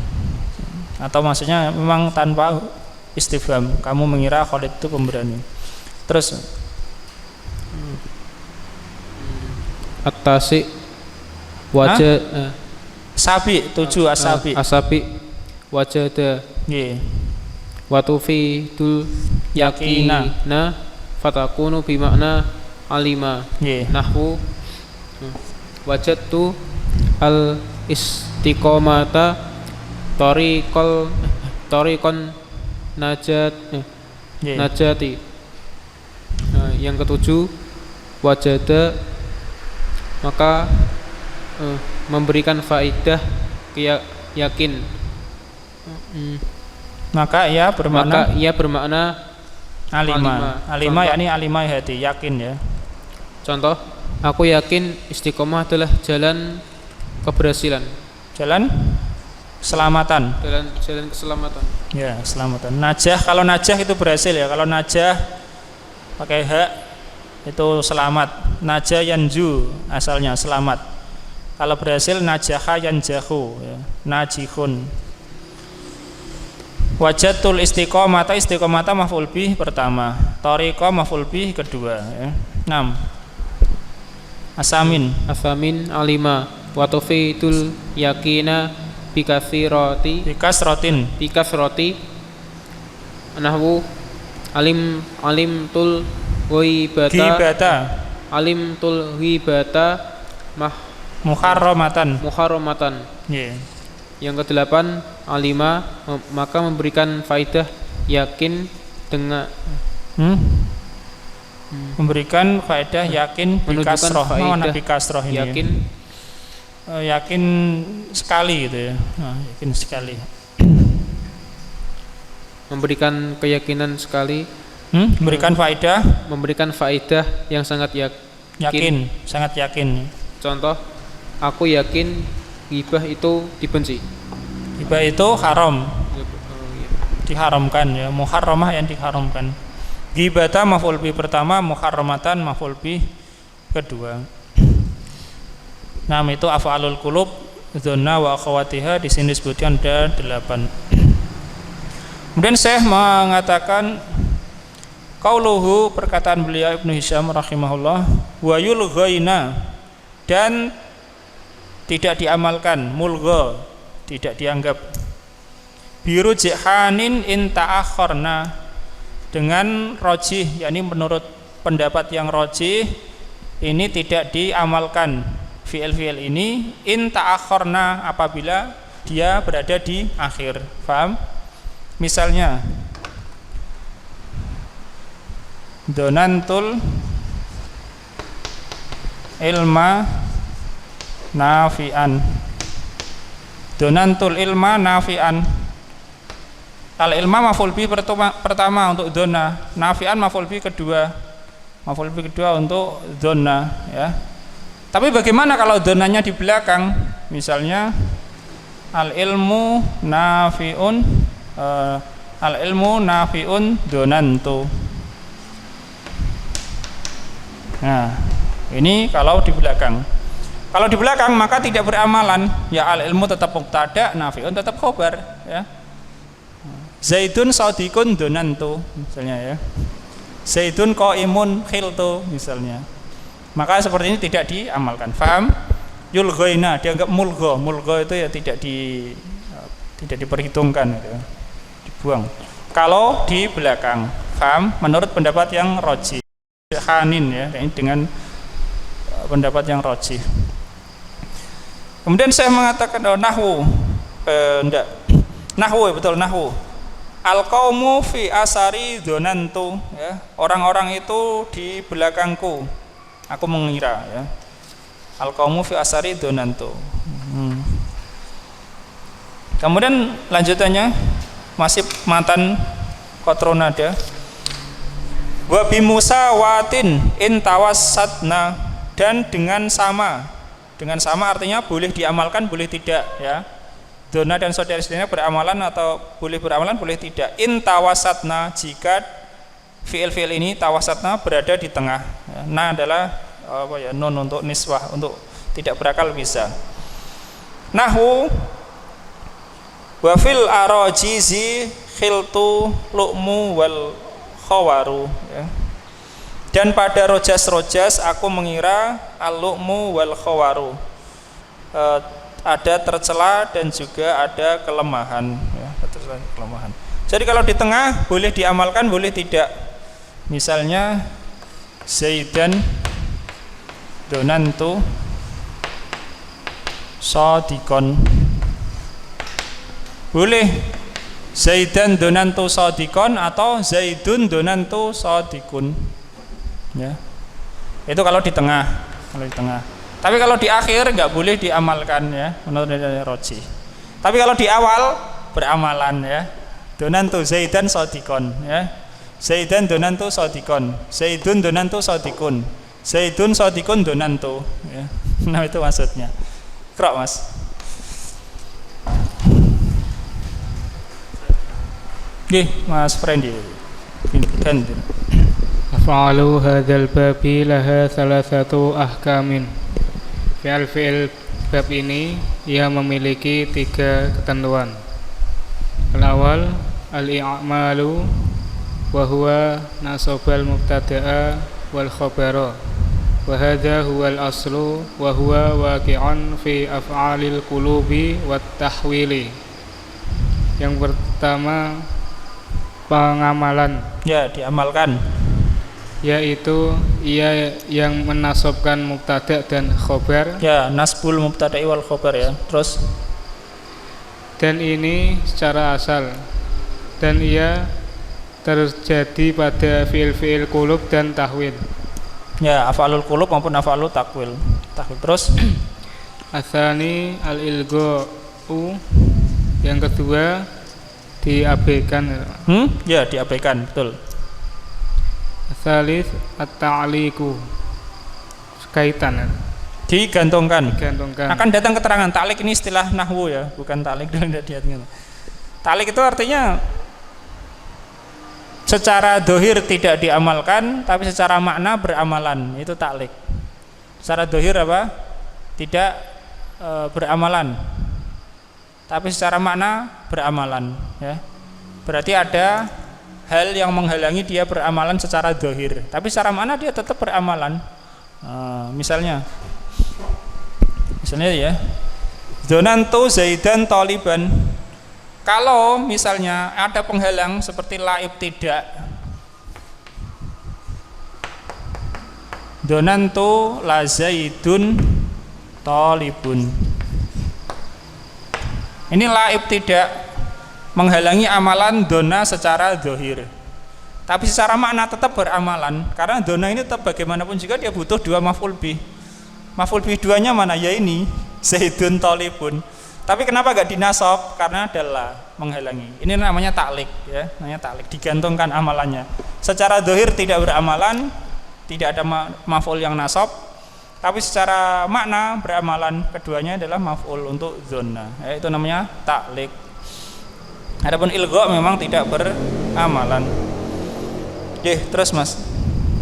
Atau maksudnya memang tanpa istifham, kamu mengira Khalid itu pemberani. Terus At-tasi wajah sabi 7 asabi. Asabi wajada Nggih. watufi dul yakina fatakunu bimakna alima. Nggih. Nahwu wajadtu al istiqomata tariqon Nggih. najati. Yang ketujuh wajada maka memberikan faidah yakin. Maka ia bermakna alima yakni alimah hati, yakin ya. Contoh, aku yakin istiqomah adalah jalan keberhasilan, Jalan keselamatan. jalan keselamatan. Ya, keselamatan. Najah, kalau najah itu berhasil ya. Kalau najah pakai hak itu selamat. Najah yanju asalnya selamat. Kalau berhasil najaha yanjahu ya. Najihun. Wajatul istiqomata maf'ul bih pertama, tariqah maf'ul bih kedua ya. 6. Asamin alima wa tufidul yakina bikasrati nahwu alimtul ghibata muharramatan. Yeah. Yang kedelapan alima maka memberikan faidah yakin dengan memberikan faedah yakin bikasroh. Mana bikasroh ini yakin ya? Yakin sekali gitu ya. Yakin sekali. Memberikan keyakinan sekali. Memberikan faedah yang sangat yakin, sangat yakin. Contoh, aku yakin ghibah itu dibenci. Ghibah itu haram. Diharamkan ya, muharramah yang diharamkan. Ghibata maf'ul bih pertama, muharramatan maf'ul bih kedua. Nah, itu af'alul qulub, dzanna wa akhawatiha di sini disebutkan ada 8. Kemudian Syekh mengatakan qauluhu, perkataan beliau Ibnu Hisham rahimahullah, wa yulghaina, dan tidak diamalkan, mulgha tidak dianggap, biru jihanin in ta'akhorna, dengan rojih, yakni menurut pendapat yang rojih ini tidak diamalkan fi'il ini in ta'akhorna, apabila dia berada di akhir. Paham? Misalnya donantul ilma nafi'an, donantul ilma nafi'an. Al ilma maf'ul bi pertama untuk dona, nafi'an maf'ul bi kedua untuk dona ya. Tapi bagaimana kalau donanya di belakang? Misalnya al ilmu nafi'un donantu. Nah, ini kalau di belakang. Kalau di belakang maka tidak beramalan. Ya al ilmu tetap mubtada, nafi'un tetap khobar ya. Zaidun sadiqun donantu misalnya ya. Zaidun qaimun khiltu misalnya. Maka seperti ini tidak diamalkan. Faham? Yulghaina dianggap mulgha. Mulgha itu ya tidak diperhitungkan gitu. Dibuang. Kalau di belakang. Faham? Menurut pendapat yang rajih. Hanin ya, dengan pendapat yang rajih. Kemudian saya mengatakan nahwu. Enggak. Nahwu betul nahwu. Al-qaumu fi asari donantu ya. Orang-orang itu di belakangku, aku mengira ya. Al-qaumu fi asari donantu. Kemudian lanjutannya masih matan qatronada. Wa bimusawatin in tawassatna, dan dengan sama artinya boleh diamalkan boleh tidak ya. dona dan saudara istrinya beraamalan atau boleh beraamalan, boleh tidak. In tawasatna, jika fi'il ini tawasatna berada di tengah. Na adalah nun untuk niswah, untuk tidak berakal bisa. Nahwu wa fil arajizi khiltu lu'mu wal khawaru, ya. Dan pada rojas-rojas aku mengira al-lu'mu wal khawaru, ada tercela dan juga ada kelemahan, ya, kelemahan. Jadi kalau di tengah boleh diamalkan, boleh tidak. Misalnya Zaidan donantu shadiqon, boleh Zaidan donantu shadiqon atau Zaidun donantu shadiqun, ya. Itu kalau di tengah, Tapi kalau di akhir nggak boleh diamalkan, ya, menurut Roji. Tapi kalau di awal beramalan, ya. Donantu Zaidan shadiqon, ya. Zaidan donantu shadiqon, Zaidun donantu shadiqun, Zaidun shadiqun donantu, ya. Nah itu maksudnya. Krok Mas. Nggih, Mas Frendi. Ganti. Af'alu hadzal babi laha thalathatu ahkamin. Fi'il bab ini ia memiliki 3 ketentuan. Al-awwal al-i'malu wa huwa nasabal mubtada'a wal khabara. Wa hadha huwa al-aslu wa huwa waqi'un fi af'alil qulubi wat tahwili. Yang pertama pengamalan, ya, diamalkan, yaitu ia yang menasabkan mubtada dan khobar, ya, nasbul mubtada'i wal khobar, ya. Terus dan ini secara asal, dan ia terjadi pada fiil-fiil qulub dan tahwil, ya, af'alul qulub maupun af'alul takwil. Terus asani al-ilgha'u, yang kedua diabaikan, ya, diabaikan, betul. Salis at-ta'liqu, kaitan, digantungkan. Akan datang keterangan. Ta'liq ini istilah nahwu, ya, bukan ta'liq tidak diartikan. Ta'liq itu artinya secara dohir tidak diamalkan, tapi secara makna beramalan. Itu ta'liq. Secara dohir apa? Tidak beramalan, tapi secara makna beramalan, ya. Berarti ada hal yang menghalangi dia beramalan secara dohir, tapi secara makna dia tetap beramalan. Misalnya ya, donantu Zaidan taliban. Kalau misalnya ada penghalang seperti laib tidak, donantu la Zaidun talibun. Ini laib tidak menghalangi amalan dona secara dohir, tapi secara makna tetap beramalan, karena dona ini tetap bagaimanapun juga dia butuh 2 maf'ul bih. Maf'ul bih 2-nya mana? Ya ini Zaidun talibun. Tapi kenapa gak dinasab? Karena adalah menghalangi. Ini namanya ta'liq, ya, namanya ta'liq, digantungkan amalannya. Secara dohir tidak beramalan, tidak ada maf'ul yang nasab, tapi secara makna beramalan. Keduanya adalah maf'ul untuk zona, ya, itu namanya ta'liq. Adapun ilgha memang tidak beramalan. Terus Mas.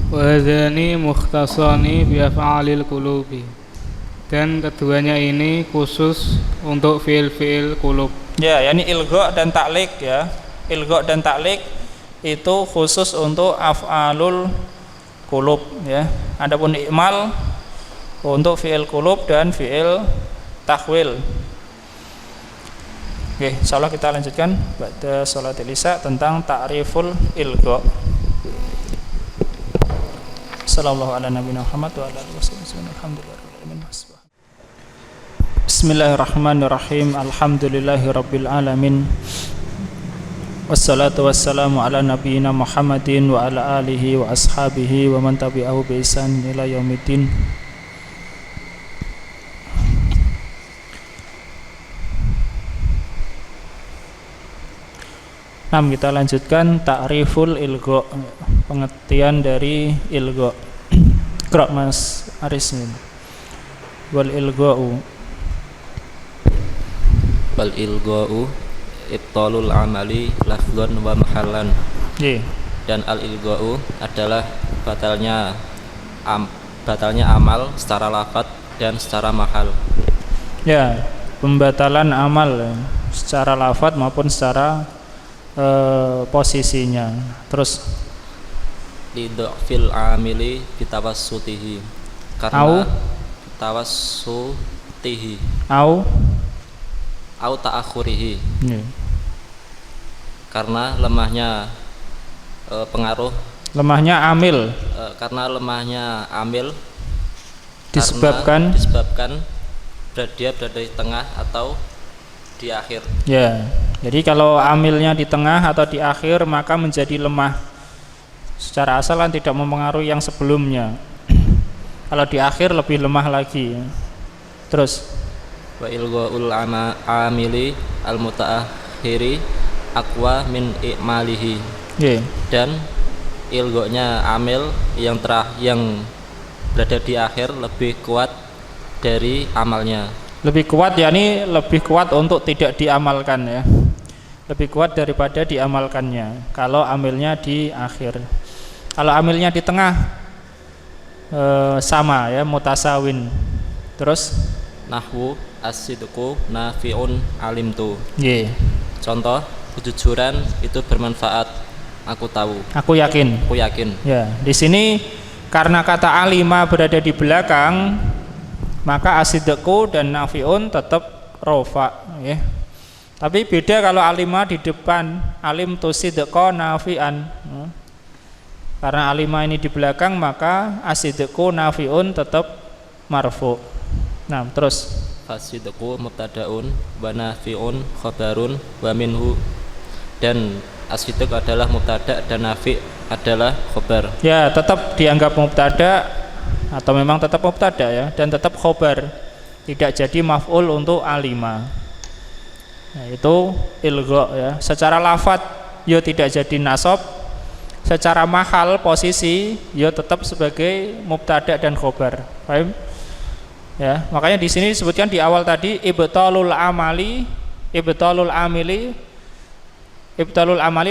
Wa hadzani mukhtasani bi af'alil qulubi. Dan keduanya ini khusus untuk fiil-fiil qulub. Ya, yakni ilgha dan ta'liq, ya. Ilgha dan ta'liq itu khusus untuk af'alul qulub, ya. Adapun i'mal untuk fiil qulub dan fiil tahwil. Oke, insyaallah kita lanjutkan pada sholatil isya tentang ta'riful ilgha. Sallallahu ala nabiyina Muhammad wa ala alihi wasallam. Alhamdulillahirabbil alamin. Bismillahirrahmanirrahim. Alhamdulillahirabbil alamin. Wassalatu wassalamu ala nabiyyina Muhammadin wa ala alihi wa ashabihi wa man tabi'ahu bi ihsan ila yaumiddin. Nah, kita lanjutkan ta'riful ilgha, pengertian dari ilgha. Qra' Mas Aris. Wal ilgha'u Wal ilgha'u ibtalul amali lafdhan wa mahallan. Dan al ilgha'u adalah batalnya amal secara lafaz dan secara mahal. Ya, pembatalan amal secara lafaz maupun secara posisinya. Terus lidhafil amili bitawassutihi, karena tawassutihi au ta'akhurihi, karena lemahnya pengaruh, lemahnya amil, karena lemahnya amil disebabkan dia berada di tengah atau di akhir. Ya, jadi kalau amilnya di tengah atau di akhir maka menjadi lemah. Secara asal kan tidak mempengaruhi yang sebelumnya. Kalau di akhir lebih lemah lagi. Terus wa ilghaul amili al mutaakhiri aqwa min i'malihi. Dan ilgonya amil yang berada di akhir lebih kuat dari amalnya. Lebih kuat, yakni lebih kuat untuk tidak diamalkan ya. Lebih kuat daripada diamalkannya kalau amilnya di akhir. Kalau amilnya di tengah sama ya, mutasawin. Terus nahwu as-sidqu nafi'un alimtu. Contoh, kejujuran itu bermanfaat, aku tahu. Aku yakin. Ya, di sini karena kata alima berada di belakang, maka as-sidqu dan nafi'un tetap rofa ya. Tapi beda kalau alima di depan, alim tu sidqa nafi'an. Karena alima ini di belakang, maka as-sidqu nafi'un tetap marfu. Nah, terus as-sidqu mubtada'un wa nafi'un khabarun wa minhu, dan as-sidq adalah mubtada dan nafi' adalah khabar. Ya, tetap dianggap mubtada atau memang tetap mubtada ya, dan tetap khabar. Tidak jadi maf'ul untuk alima. Nah, itu ilgha ya. Secara lafadz ya tidak jadi nasab, secara mahal posisi ya tetap sebagai mubtada dan khabar. Paham? Ya, makanya di sini disebutkan di awal tadi ibtalul amili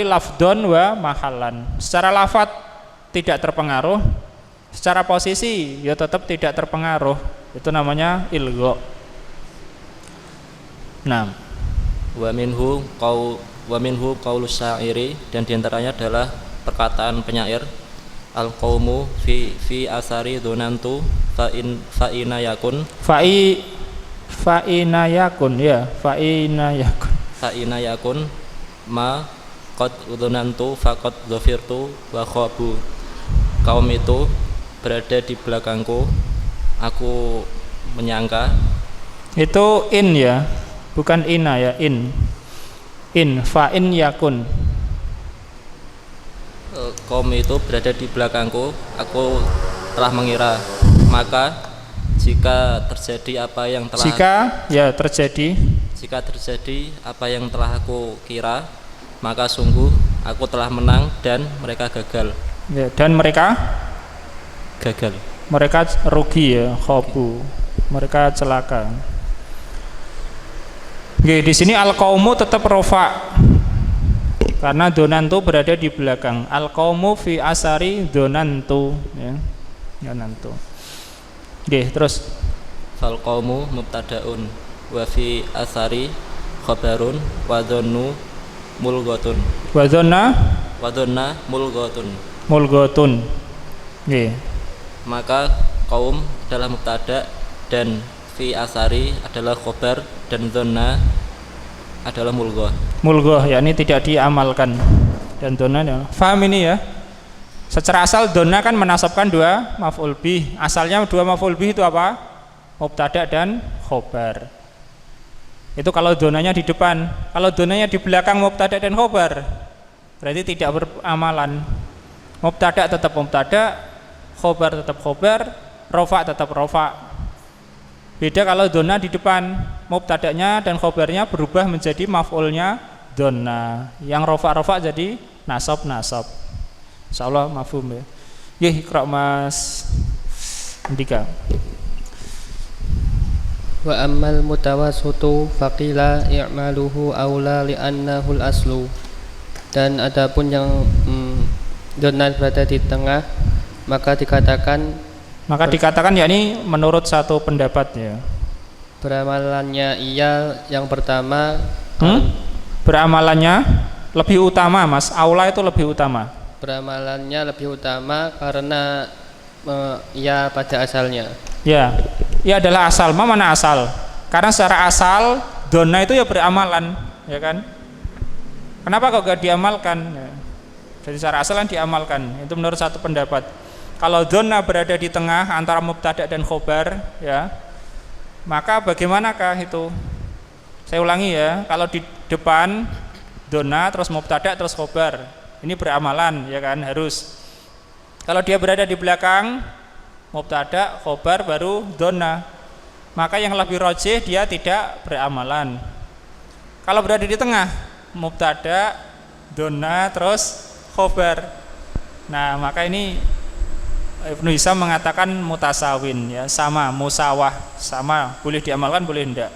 lafdon wa mahallan. Secara lafadz tidak terpengaruh, secara posisi ya tetap tidak terpengaruh. Itu namanya ilgha. Nah, wa minhu qaulus syairi, dan diantaranya adalah perkataan penyair, al qaumu fi asari donantu fa ina yakun ma qad donantu faqad dhafirtu wa khabu. Kaum itu berada di belakangku, aku menyangka. Itu in ya, bukan ina ya, in fa in yakun. Kaum itu berada di belakangku, aku telah mengira, maka jika terjadi apa yang telah terjadi apa yang telah aku kira, maka sungguh aku telah menang dan mereka gagal. Ya, dan mereka gagal. Mereka rugi ya, khabu. Mereka celaka. Oke, di sini al-qaumu tetap rofa. Karena donantu berada di belakang. Al-qaumu fi asari donantu ya. Donantu. Oke, terus fal qaumu mubtadaun wa fi asari khabarun wa dhannu mulghatun. Wa dhanna mulghatun. Nggih. Maka kaum adalah mubtada dan fi asari adalah khabar dan dhanna adalah mulghah, yakni tidak diamalkan. Dan dhanna ya. Paham ini ya? Secara asal dhanna kan menasabkan dua maf'ul bih. Asalnya dua maf'ul bih itu apa? Mubtada dan khabar. Itu kalau dhannanya di depan. Kalau dhannanya di belakang mubtada dan khabar, berarti tidak beramalan. Mubtada tetap mubtada, khabar tetap khabar, rofa tetap rofa. Beda kalau dhanna di depan, mubtadanya dan khabarnya berubah menjadi maf'ulnya dhanna. Yang rofa jadi nasab. Insyaallah mafhum ya. Nggih, Iqra Mas Andika. Wa ammal mutawassitu faqila i'maluhu aula li'annahu al-aslu. Dan adapun yang donna berada di tengah, maka dikatakan yakni menurut satu pendapat ya. Beramalannya ia yang pertama. Beramalannya lebih utama, Mas. Aula itu lebih utama. Beramalannya lebih utama karena ia pada asalnya. Ya, ia adalah asal. Mana asal? Karena secara asal donna itu ya beramalan, ya kan? Kenapa kok gak diamalkan? Ya. Jadi secara asal kan diamalkan. Itu menurut satu pendapat. Kalau donna berada di tengah antara mubtada dan khobar, ya, maka bagaimanakah itu? Saya ulangi ya. Kalau di depan donna terus mubtada terus khobar, ini beramalan, ya kan? Harus. Kalau dia berada di belakang mubtada, khobar, baru donna, maka yang lebih rajih dia tidak beramalan. Kalau berada di tengah mubtada, donna, terus khobar, nah maka ini Ibnu Hisam mengatakan mutasawin, ya, sama, musawah, sama, boleh diamalkan boleh tidak.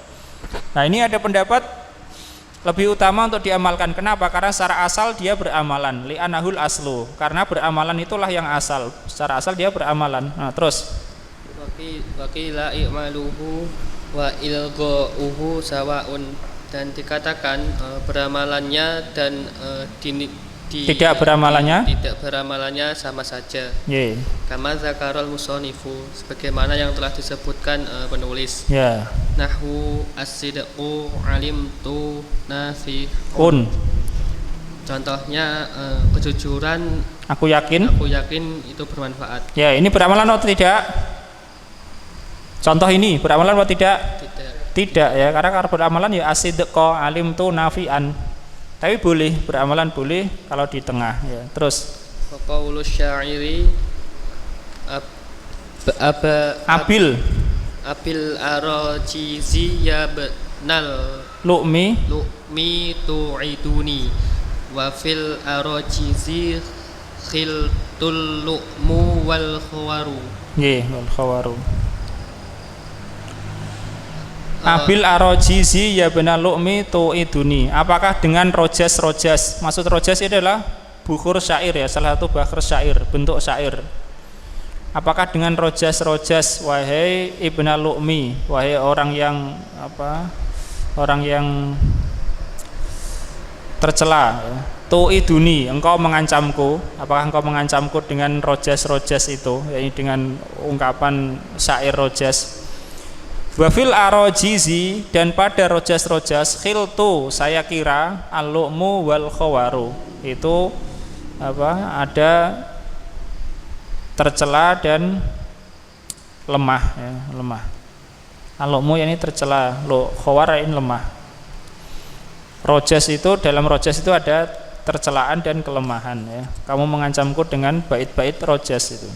Nah ini ada pendapat lebih utama untuk diamalkan. Kenapa? Karena secara asal dia beramalan, li'anahul aslu, karena beramalan itulah yang asal. Secara asal dia beramalan. Nah terus Waqila i'maluhu wa ilgha'uhu sawaun. Dan dikatakan beramalannya dan tidak beramalannya sama saja. Yeah. Kama zakarul musonifu, sebagaimana yang telah disebutkan penulis. Yeah. Nahwu as-sidqu alimtu nasihun. Contohnya kejujuran, aku yakin itu bermanfaat. Ya, ini beramalan atau tidak? Contoh ini beramalan atau tidak? Tidak ya, karena beramalan ya as-sidqa alimtu nafi'an. Tapi boleh, beramalan boleh kalau di tengah ya. Terus qaulus syairi abil arajizi ya benal lu'mi tu'iduni wa fil arajizi khiltul lu'mu wal khawaru. Nggih, wal khawaru. Abil arojizi ya benar lu'mi tu'iduni. Apakah dengan rojas? Maksud rojas itu adalah bukhur syair ya, salah satu bakhir syair, bentuk syair. Apakah dengan rojas wahai ibna lu'mi, wahai orang yang tercela ya. Tu'iduni, engkau mengancamku. Apakah engkau mengancamku dengan rojas itu, yaitu dengan ungkapan syair rojas. Wafil arojizi, dan pada rojas khiltu saya kira al-lu'mu wal khawaru, itu ada tercela dan lemah ya, lemah. Al-lu'mu ini tercela, khawar ini lemah. Rojas itu, dalam rojas itu ada tercelaan dan kelemahan ya. Kamu mengancamku dengan bait-bait rojas itu.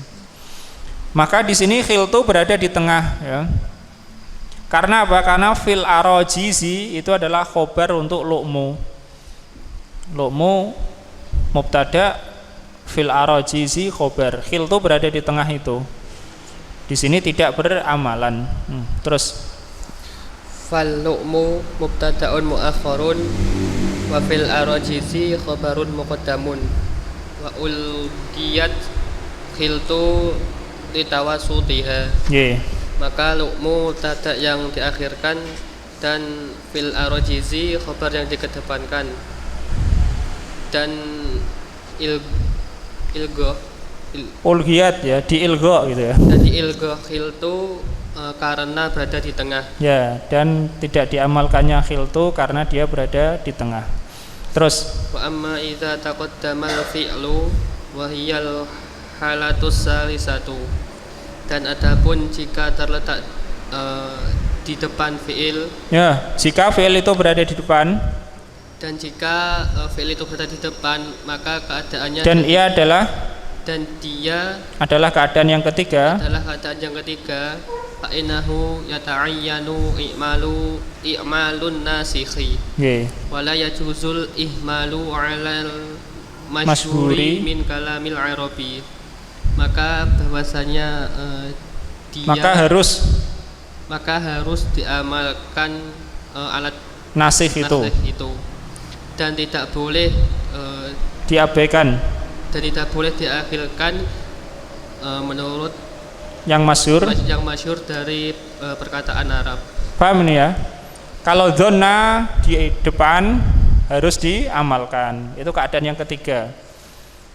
Maka di sini khiltu berada di tengah ya. Karena apa? Karena fil arojizi itu adalah khobar untuk lu'mu. Lu'mu mubtada, fil arojizi khobar. Khiltu berada di tengah itu. Di sini tidak beramalan. Terus fal lu'mu mubtada'un mu'akhkharun wa fil arojizi khobarun muqaddamun wa ulqiyat khiltu litawasutiha. Maka lu'mu mubtada yang diakhirkan dan fil arojizi khobar yang dikedepankan, dan ulghiyat ya, di ilgha gitu ya. Dan di ilgha khiltu karena berada di tengah. Ya, dan tidak diamalkannya khiltu karena dia berada di tengah. Terus wa amma idza taqaddamal fi'lu wa hiyal halatus salisatu. Dan adapun jika terletak di depan fi'il, ya, jika fi'il itu berada di depan, dan jika fi'il itu berada di depan, maka keadaannya dia adalah keadaan yang ketiga, fa innahu yata'ayyanu i'malun nasikhi wa la yajuzul ihmalu 'alal masyhuri min kalamil arabi. Maka bahwasanya maka harus maka harus diamalkan alat nasih itu dan tidak boleh diabaikan dan tidak boleh diakhirkan menurut yang masyhur dari perkataan Arab. Paham ini ya? Kalau dzonna di depan harus diamalkan. Itu keadaan yang ketiga.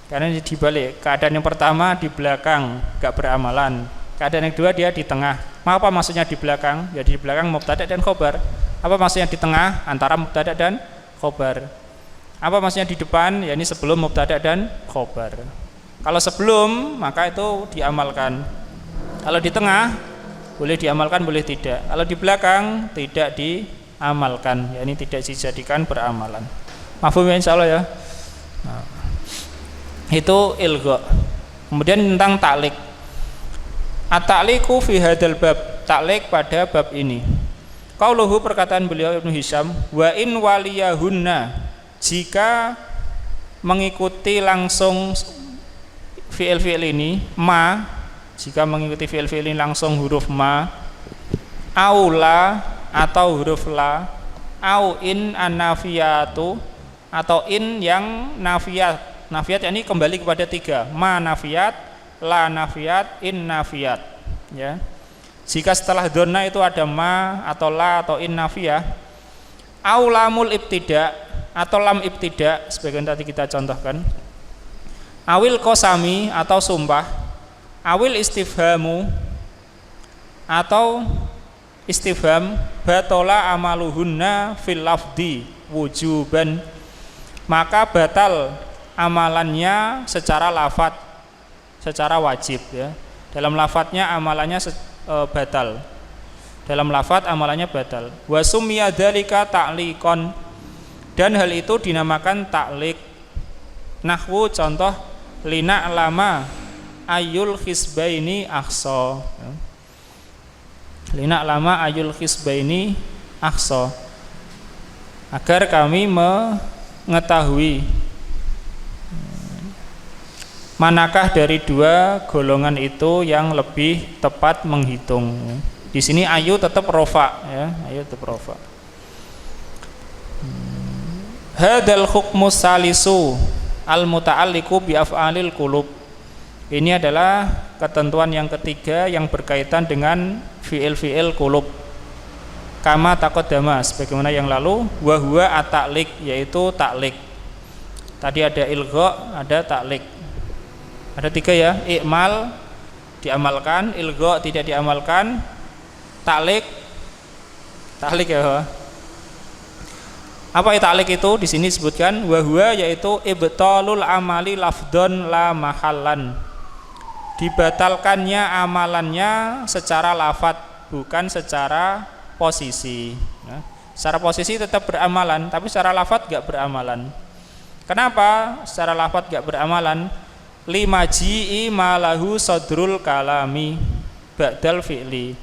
Karena dibalik, keadaan yang pertama di belakang enggak beramalan. Keadaan yang kedua dia di tengah. Apa maksudnya di belakang? Ya di belakang mubtada dan khobar. Apa maksudnya di tengah? Antara mubtada dan khobar. Apa maksudnya di depan? Ya ini sebelum mubtada dan khobar. Kalau sebelum maka itu diamalkan. Kalau di tengah boleh diamalkan, boleh tidak. Kalau di belakang tidak diamalkan. Ya ini tidak dijadikan beramalan. Mafhum ya insyaallah ya. Nah, itu ilgha. Kemudian tentang ta'liq. At-ta'liqu fi hadzal bab, ta'liq pada bab ini. Qauluhu, perkataan beliau Ibnu Hisham, wa in waliyahunna, jika mengikuti langsung fi'il ini ma, jika mengikuti fi'il ini langsung huruf ma, aula atau huruf la, au in an-nafiyatu atau in yang nafiyat. Nafiyat ini kembali kepada tiga, ma nafiyat, la nafiyat, in nafiyat. Ya. Jika setelah dzonna itu ada ma atau la atau in nafiyah, au lamul ibtida atau lam ibtida sebagian tadi kita contohkan, awil qasami atau sumpah, awil istifhamu atau istifham, batola amaluhunna fil lafdi wujuban, maka batal amalannya secara lafadz, secara wajib ya. Dalam lafadznya amalannya batal. Dalam lafadz amalannya batal. Wa summiya dzalika ta'liqan, dan hal itu dinamakan ta'liq. Nahwu contoh lina lama ayul hisbaini aqsa. Lina lama ayul hisbaini aqsa, agar kami mengetahui manakah dari dua golongan itu yang lebih tepat menghitung. Di sini ayu tetap rofa ya, ayu tetap rofa. Hadzal hukmu salisu al muta'alliqu bi af'alil qulub. Ini adalah ketentuan yang ketiga yang berkaitan dengan fi'il qulub. Kama taqaddama, sebagaimana yang lalu, wa huwa at-ta'liq, yaitu ta'liq. Tadi ada ilgha, ada ta'liq. Ada tiga ya, i'mal diamalkan, ilgha tidak diamalkan, ta'liq ya. Apa ta'liq itu? Di sini disebutkan wa huwa, yaitu ibtalul amali lafdhan la mahallan. Dibatalkannya amalannya secara lafadz, bukan secara posisi. Nah, secara posisi tetap beramalan, tapi secara lafadz enggak beramalan. Kenapa secara lafadz enggak beramalan? Limaji'i malahu sadrul kalami ba'dal fi'li,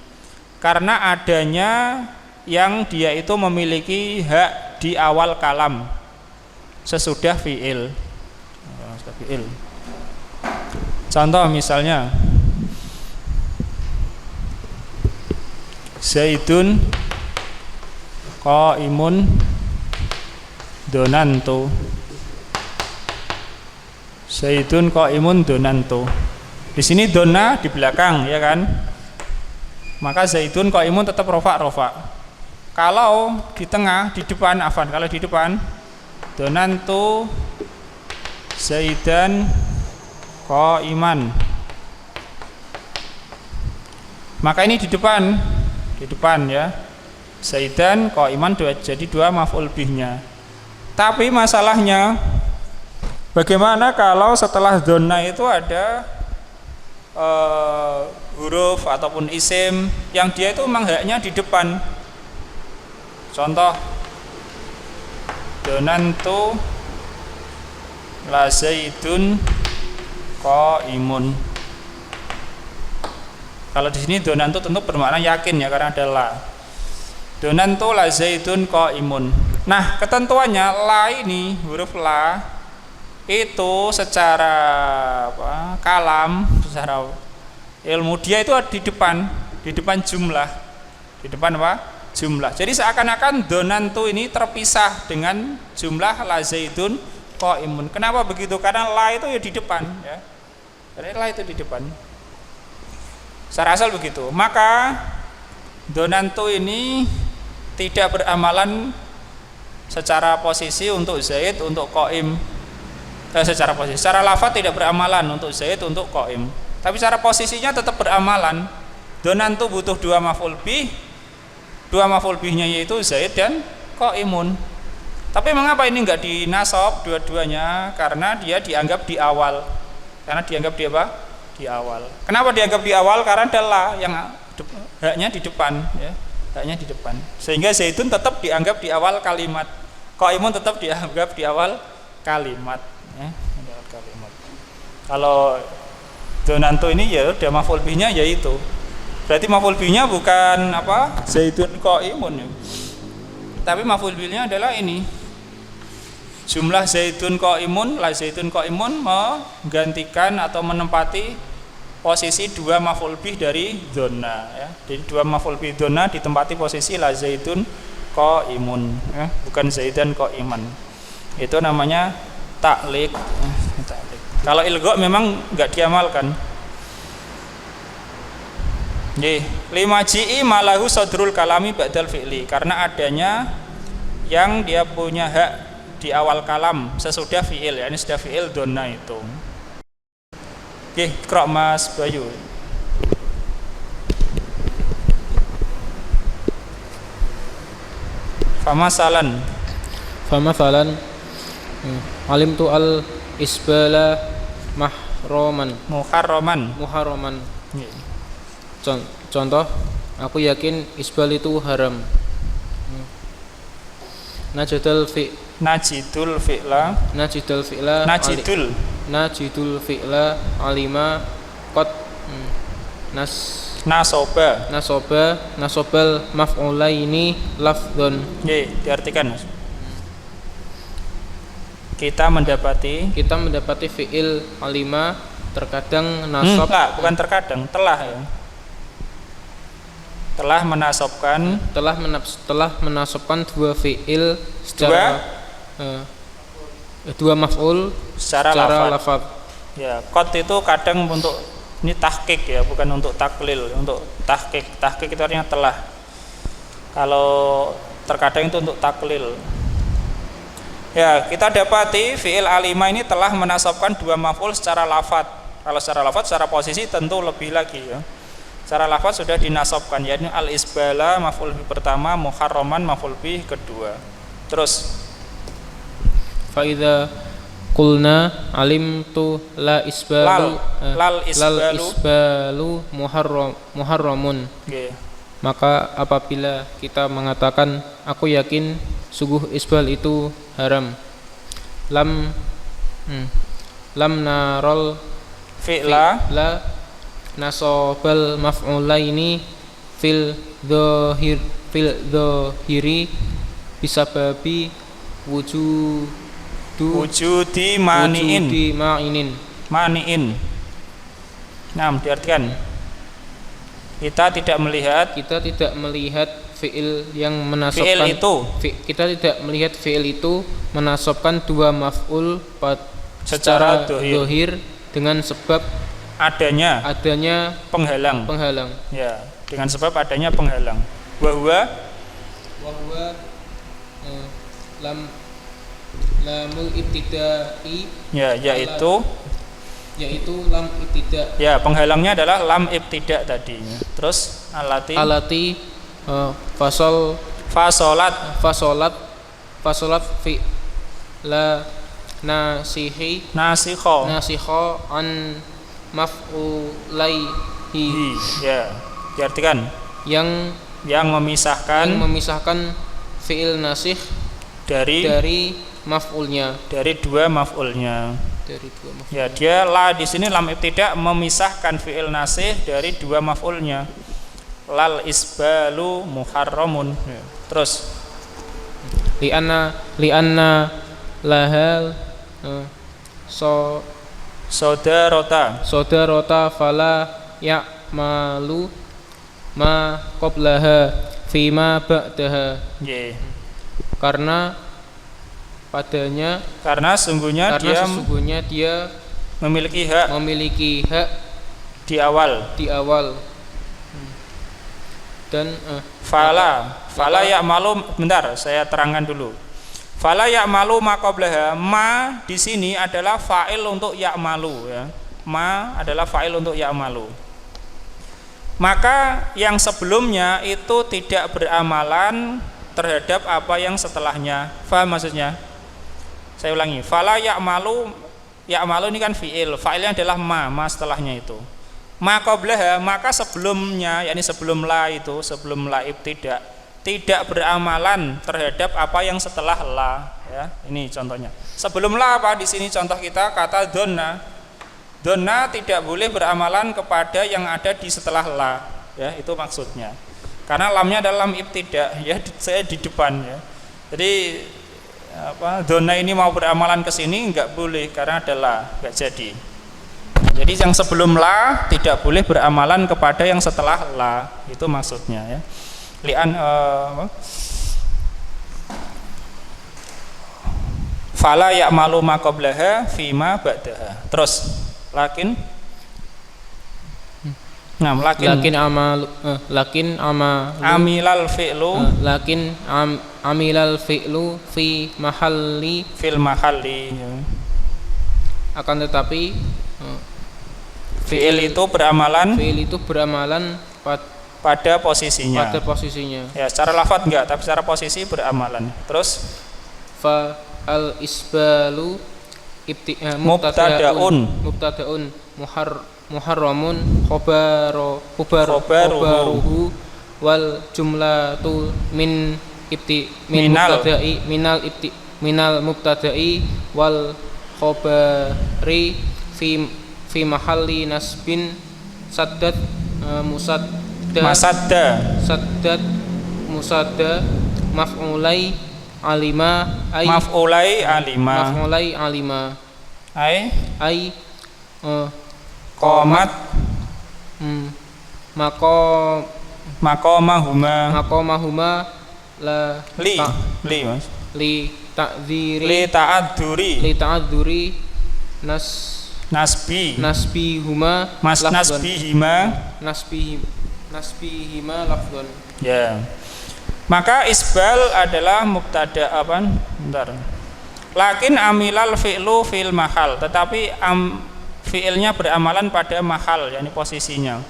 karena adanya yang dia itu memiliki hak di awal kalam sesudah fi'il. Contoh misalnya Zaidun qaimun donantu, Zaidun qaimun donantu. Di sini dona di belakang ya kan? Maka Zaidun qaimun tetap rofa. Kalau di tengah, di depan kalau di depan donantu Zaidan qaiman. Maka ini di depan ya. Zaidan qaiman jadi dua maf'ul bihnya. Tapi masalahnya bagaimana kalau setelah donna itu ada huruf ataupun isim yang dia itu memang haknya di depan. Contoh donantu la zaidun qaimun. Kalau di sini donantu tentu bermakna yakin ya, karena ada la. Donantu la zaidun qaimun. Nah, ketentuannya la ini, huruf la itu secara kalam, secara ilmu dia itu di depan jumlah. Di depan apa? Jumlah. Jadi seakan-akan donantu ini terpisah dengan jumlah la zaidun qaimun. Kenapa begitu? Karena la itu ya di depan ya. Karena la itu di depan. Secara asal begitu. Maka donantu ini tidak beramalan secara posisi untuk Zaid, untuk qaim. Secara posisi, secara lafaz tidak beramalan untuk Zaid, untuk qaim. Tapi secara posisinya tetap beramalan. Donantu butuh dua maf'ul bih. Dua maf'ul bihnya yaitu Zaid dan qaimun. Tapi mengapa ini enggak dinasab dua-duanya? Karena dia dianggap di awal. Karena dianggap di apa? Di awal. Kenapa dianggap di awal? Karena adalah yang haknya di depan ya. Haknya di depan. Sehingga Zaidun tetap dianggap di awal kalimat. Qaimun tetap dianggap di awal kalimat ya. Di awal kalimat. Kalau donantu ini ya udah maf'ul bihnya yaitu. Berarti maf'ul bihnya bukan apa? Zaidun qaimun ya. Tapi maf'ul bihnya adalah ini. Jumlah Zaidun qaimun, la Zaidun qaimun menggantikan atau menempati posisi dua maf'ul bih dari dzonna ya. Jadi dua maf'ul bih dzonna ditempati posisi la Zaidun qaimun ya, bukan Zaidan qaiman. Itu namanya taklid. Kalau ilgha memang enggak diamalkan. Nggih, lima ji'i malahu sadrul kalami ba'dal fi'li, karena adanya yang dia punya hak di awal kalam sesudah fi'il, ya ini sudah fi'il donna itu. Oke, Qra' Mas Bayu. Famasalan alim tu al isbala muharraman. Contoh, aku yakin isbal itu haram. Najidul fi'la alima qad nasobal maf'ulaini lafdhon. Nggih, diartikan Mas. Kita mendapati fi'il alima terkadang nasab. Bukan terkadang, telah ya. Telah menasabkan dua fi'il secara dua maf'ul secara lafaz. Ya, qad itu kadang untuk ini tahqiq ya, bukan untuk taklil, untuk tahqiq. Tahqiq itu artinya telah. Kalau terkadang itu untuk taklil. Ya, kita dapati fi'il alima ini telah menasabkan dua maf'ul secara lafaz. Kalau secara lafaz, secara posisi tentu lebih lagi ya. Secara lafaz sudah dinasabkan, yakni al-isbala maf'ul bih pertama, muharraman maf'ul bih kedua. Terus fa idza qulna alimtu la isbalu lal isbalu muharramun. Okay. Maka apabila kita mengatakan aku yakin sungguh isbal itu haram, lam narol fi'la nasobal maf'ulaini fil dhahiri bisababi wujudi mani'in. Nah, diartikan kita tidak melihat fi'il yang menasabkan kita tidak melihat fi'il itu menasabkan dua maf'ul secara dhahir dengan sebab adanya penghalang. Ya, dengan sebab adanya penghalang. Wa huwa lamul ibtida'i. Ya, yaitu lam ibtida'. Ya, penghalangnya adalah lam ibtida' tadi. Terus alati fasolat fi la nasikho an maf'ulaihi. Ya, diartikan yang memisahkan fi'il nasikh dari maf'ulnya, dari dua maf'ulnya. Ya, dia la di sini lam ibtida' memisahkan fi'il nasikh dari dua maf'ulnya. Lal isbalu muharramun. Ya. Terus li'anna lahal Sodarota fala ya'malu ma qablaha fi ma ba'daha. Nggih. Karena padanya Sesungguhnya dia memiliki hak di awal. Dan fala ya'malu, bentar saya terangkan dulu. Fala ya'malu ma qablaha, ma di sini adalah fa'il untuk ya'malu ya. Ma adalah fa'il untuk ya'malu. Maka yang sebelumnya itu tidak beramalan terhadap apa yang setelahnya. Faham maksudnya? Saya ulangi. Fala ya'malu ini kan fi'il. Fa'ilnya adalah ma setelahnya itu. Ma qablaha, maka sebelumnya, yakni sebelum la itu, sebelum la tidak beramalan terhadap apa yang setelah la ya. Ini contohnya. Sebelum la apa di sini contoh kita kata donna. Donna tidak boleh beramalan kepada yang ada di setelah la ya, itu maksudnya. Karena lamnya adalah lam ibtida ya, saya di depan ya. Jadi donna ini mau beramalan ke sini enggak boleh karena ada la, enggak jadi. Jadi yang sebelum la tidak boleh beramalan kepada yang setelah la, itu maksudnya ya. Li'an fala ya'malu ma qablaha fima ba'daha. Terus lakin amilal fi'lu fil mahalli ya. Akan tetapi fi'il itu beramalan pada posisinya. Ya, secara lafadz enggak, tapi secara posisi beramalan. Terus fa al isbalu mubtadaun muharramun khabaruhu wal jumlatu minal mubtada'i wal khabari fi mahalli nasbin saddad musadda maf'ulai alima ay qomat maqamahuma li ta'adzuri nasbihima lafdhan. Ya. Maka isbal adalah mubtada Lakin amilal fi'lu fil mahal, tetapi fi'ilnya beramalan pada mahal, yakni posisinya.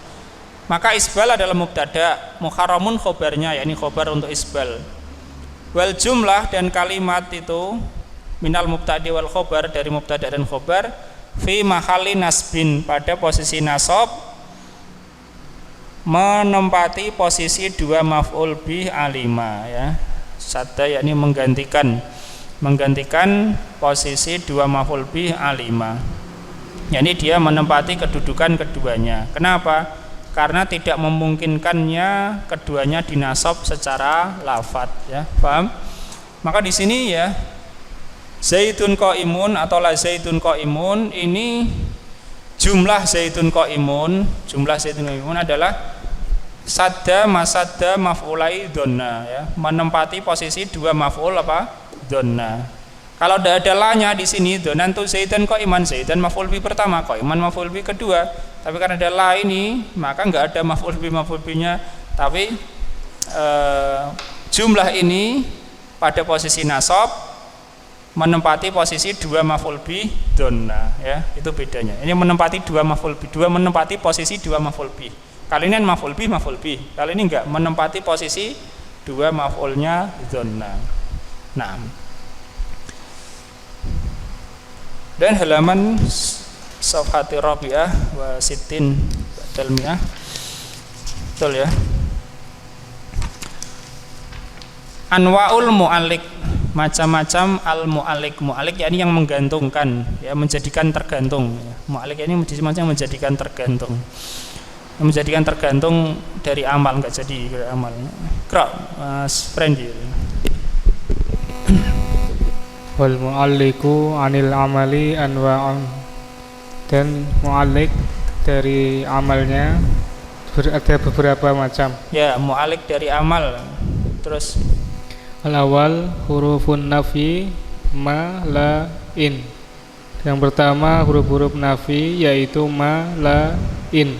Maka isbal adalah mubtada, muharramun khobarnya, yakni khobar untuk isbal. Wal jumlah dan kalimat itu minal mubtadi wal khobar, dari mubtada dan khobar, fi mahali nasbin, pada posisi nasab, menempati posisi dua maf'ul bih alima ya. Sadda yakni menggantikan posisi dua maf'ul bih alima. yakni dia menempati kedudukan keduanya. Kenapa? Karena tidak memungkinkannya keduanya dinasab secara lafadz, ya. Paham? Maka di sini ya, Zaidun qaimun atau la Zaidun qaimun ini jumlah Zaidun qaimun adalah sadda masadda maf'ulai donna, ya, menempati posisi dua maf'ul donna. Kalau tidak ada lanya di sini donan tuh Zaidan qaiman, Zaidan maf'ul bi pertama, qaiman maf'ul bi kedua. Tapi karena ada la ini, maka enggak ada maf'ul bi-nya, tapi jumlah ini pada posisi nasab menempati posisi dua maf'ul bi donna, ya. Itu bedanya. Ini menempati dua maf'ul bi, menempati posisi dua maf'ul bi. Kali ini maf'ul bi. Kali ini enggak, menempati posisi dua maf'ulnya donna. Nah. Dan halaman Safhati Rabi'ah wa Sittin Dalmi'ah, betul ya. Anwa'ul mu'alik, macam-macam al-mu'alik. Mu'alik yakni yang menggantungkan, ya, menjadikan tergantung. Mu'alik ini macam-macam menjadikan tergantung. Menjadikan tergantung dari amal, enggak jadi dari amal. Kra, Mas Frendi. Wal mu'alliku anil amali anwa'un, dan mu'allik dari amalnya Ada beberapa macam. Ya, mu'alik dari amal. Terus Al-awal hurufun nafi ma la in. Yang pertama huruf-huruf nafi yaitu ma la in.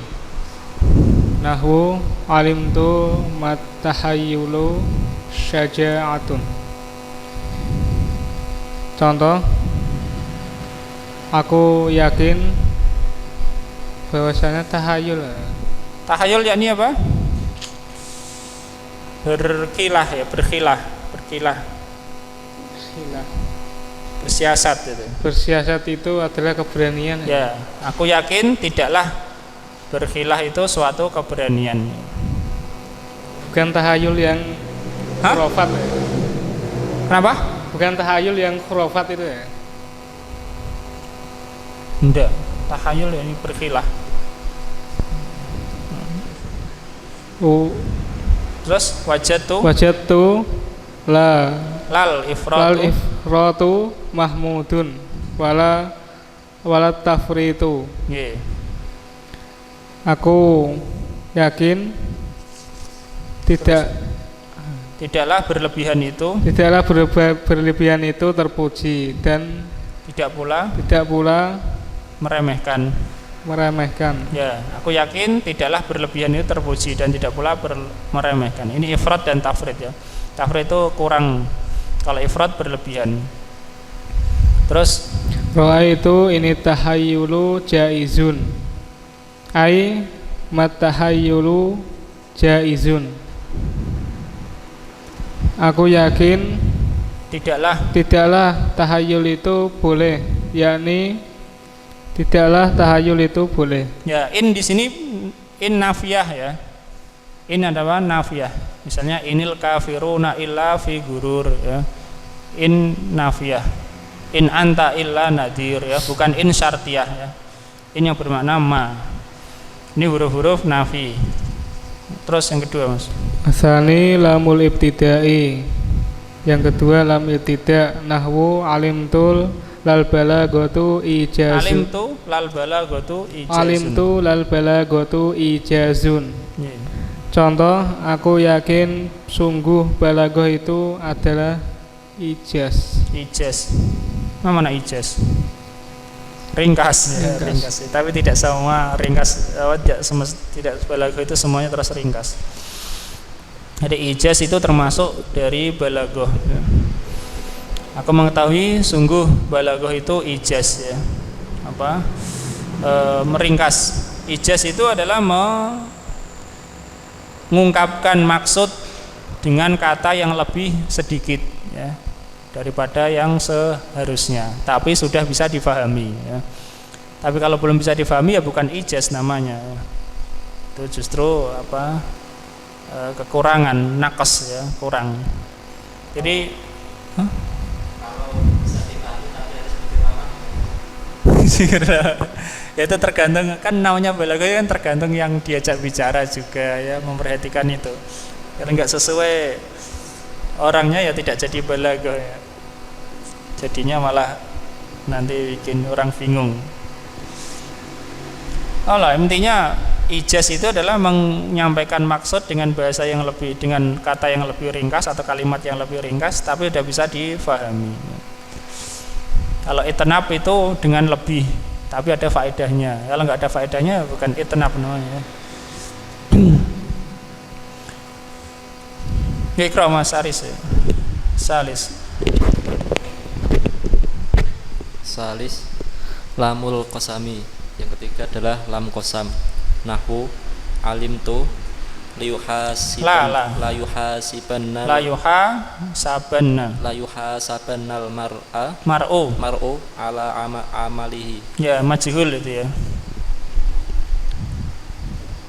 Nahwu alimtu matahayyulu syaja'atun. Contoh, aku yakin bahwasanya tahayul. tahayul yakni apa? Berkilah ya, berkilah. Bersiasat itu. Bersiasat itu adalah keberanian. Ya, aku yakin tidaklah berkilah itu suatu keberanian. Bukan tahayul yang khurafat. Ya? Kenapa? Bukan tahayul yang khurafat itu ya. Enggak, tahayul ini berkilah. Terus wajadtu lal ifratu mahmudun wala tafritu. Yeah. Aku yakin tidaklah berlebihan itu terpuji dan tidak pula meremehkan. Ya, aku yakin tidaklah berlebihan itu terpuji dan tidak pula meremehkan. Ini ifrat dan tafrid ya. Tafrid itu kurang, kalau ifrat berlebihan. Terus roa itu ini tahayyulu jaizun. Ai matahayyulu jaizun. Aku yakin tidaklah tahayyul itu boleh, yakni tidaklah tahayul itu boleh. Ya, in di sini in nafiyah ya. In adalah nafiyah. Misalnya inil kafiruna illa fi gurur ya. In nafiyah. In anta illa nadir ya, bukan in syartiyah ya. In yang bermakna ma. Ini huruf-huruf nafi. Terus yang kedua, Mas. Asani lamul ibtidai. Yang kedua lam ibtida, nahwu alimtul lal balaghatu ijazun. Alimtu lal balaghatu ijazun. Yeah. Contoh, aku yakin sungguh balaghah itu adalah ijaz. Apa mana ijaz? Ringkas. Tapi tidak semua ringkas. Tidak balaghah itu semuanya terus ringkas. Jadi ijaz itu termasuk dari balaghah. Ya. Aku mengetahui sungguh balaghah itu ijaz ya. Meringkas. Ijaz itu adalah mengungkapkan maksud dengan kata yang lebih sedikit ya, daripada yang seharusnya, tapi sudah bisa difahami ya. Tapi kalau belum bisa difahami ya bukan ijaz namanya. Itu justru kekurangan, naqas ya, kurang. Jadi ya itu tergantung, kan namanya balaghah kan tergantung yang diajak bicara juga ya, memperhatikan itu. Kalau nggak sesuai orangnya ya tidak jadi balaghah ya. Jadinya malah nanti bikin orang bingung. Intinya ijaz itu adalah menyampaikan maksud dengan bahasa yang lebih, dengan kata yang lebih ringkas atau kalimat yang lebih ringkas tapi sudah bisa difahami. Kalau itnab itu dengan lebih tapi ada faedahnya. Kalau nggak ada faedahnya bukan itnab namanya. Ikra Mas Aris ya. Salis lamul qasami. Yang ketiga adalah lam qasam. Nahwu alimtu la yuhasabannal mar'u ala amalihi. Ya, majhul itu ya.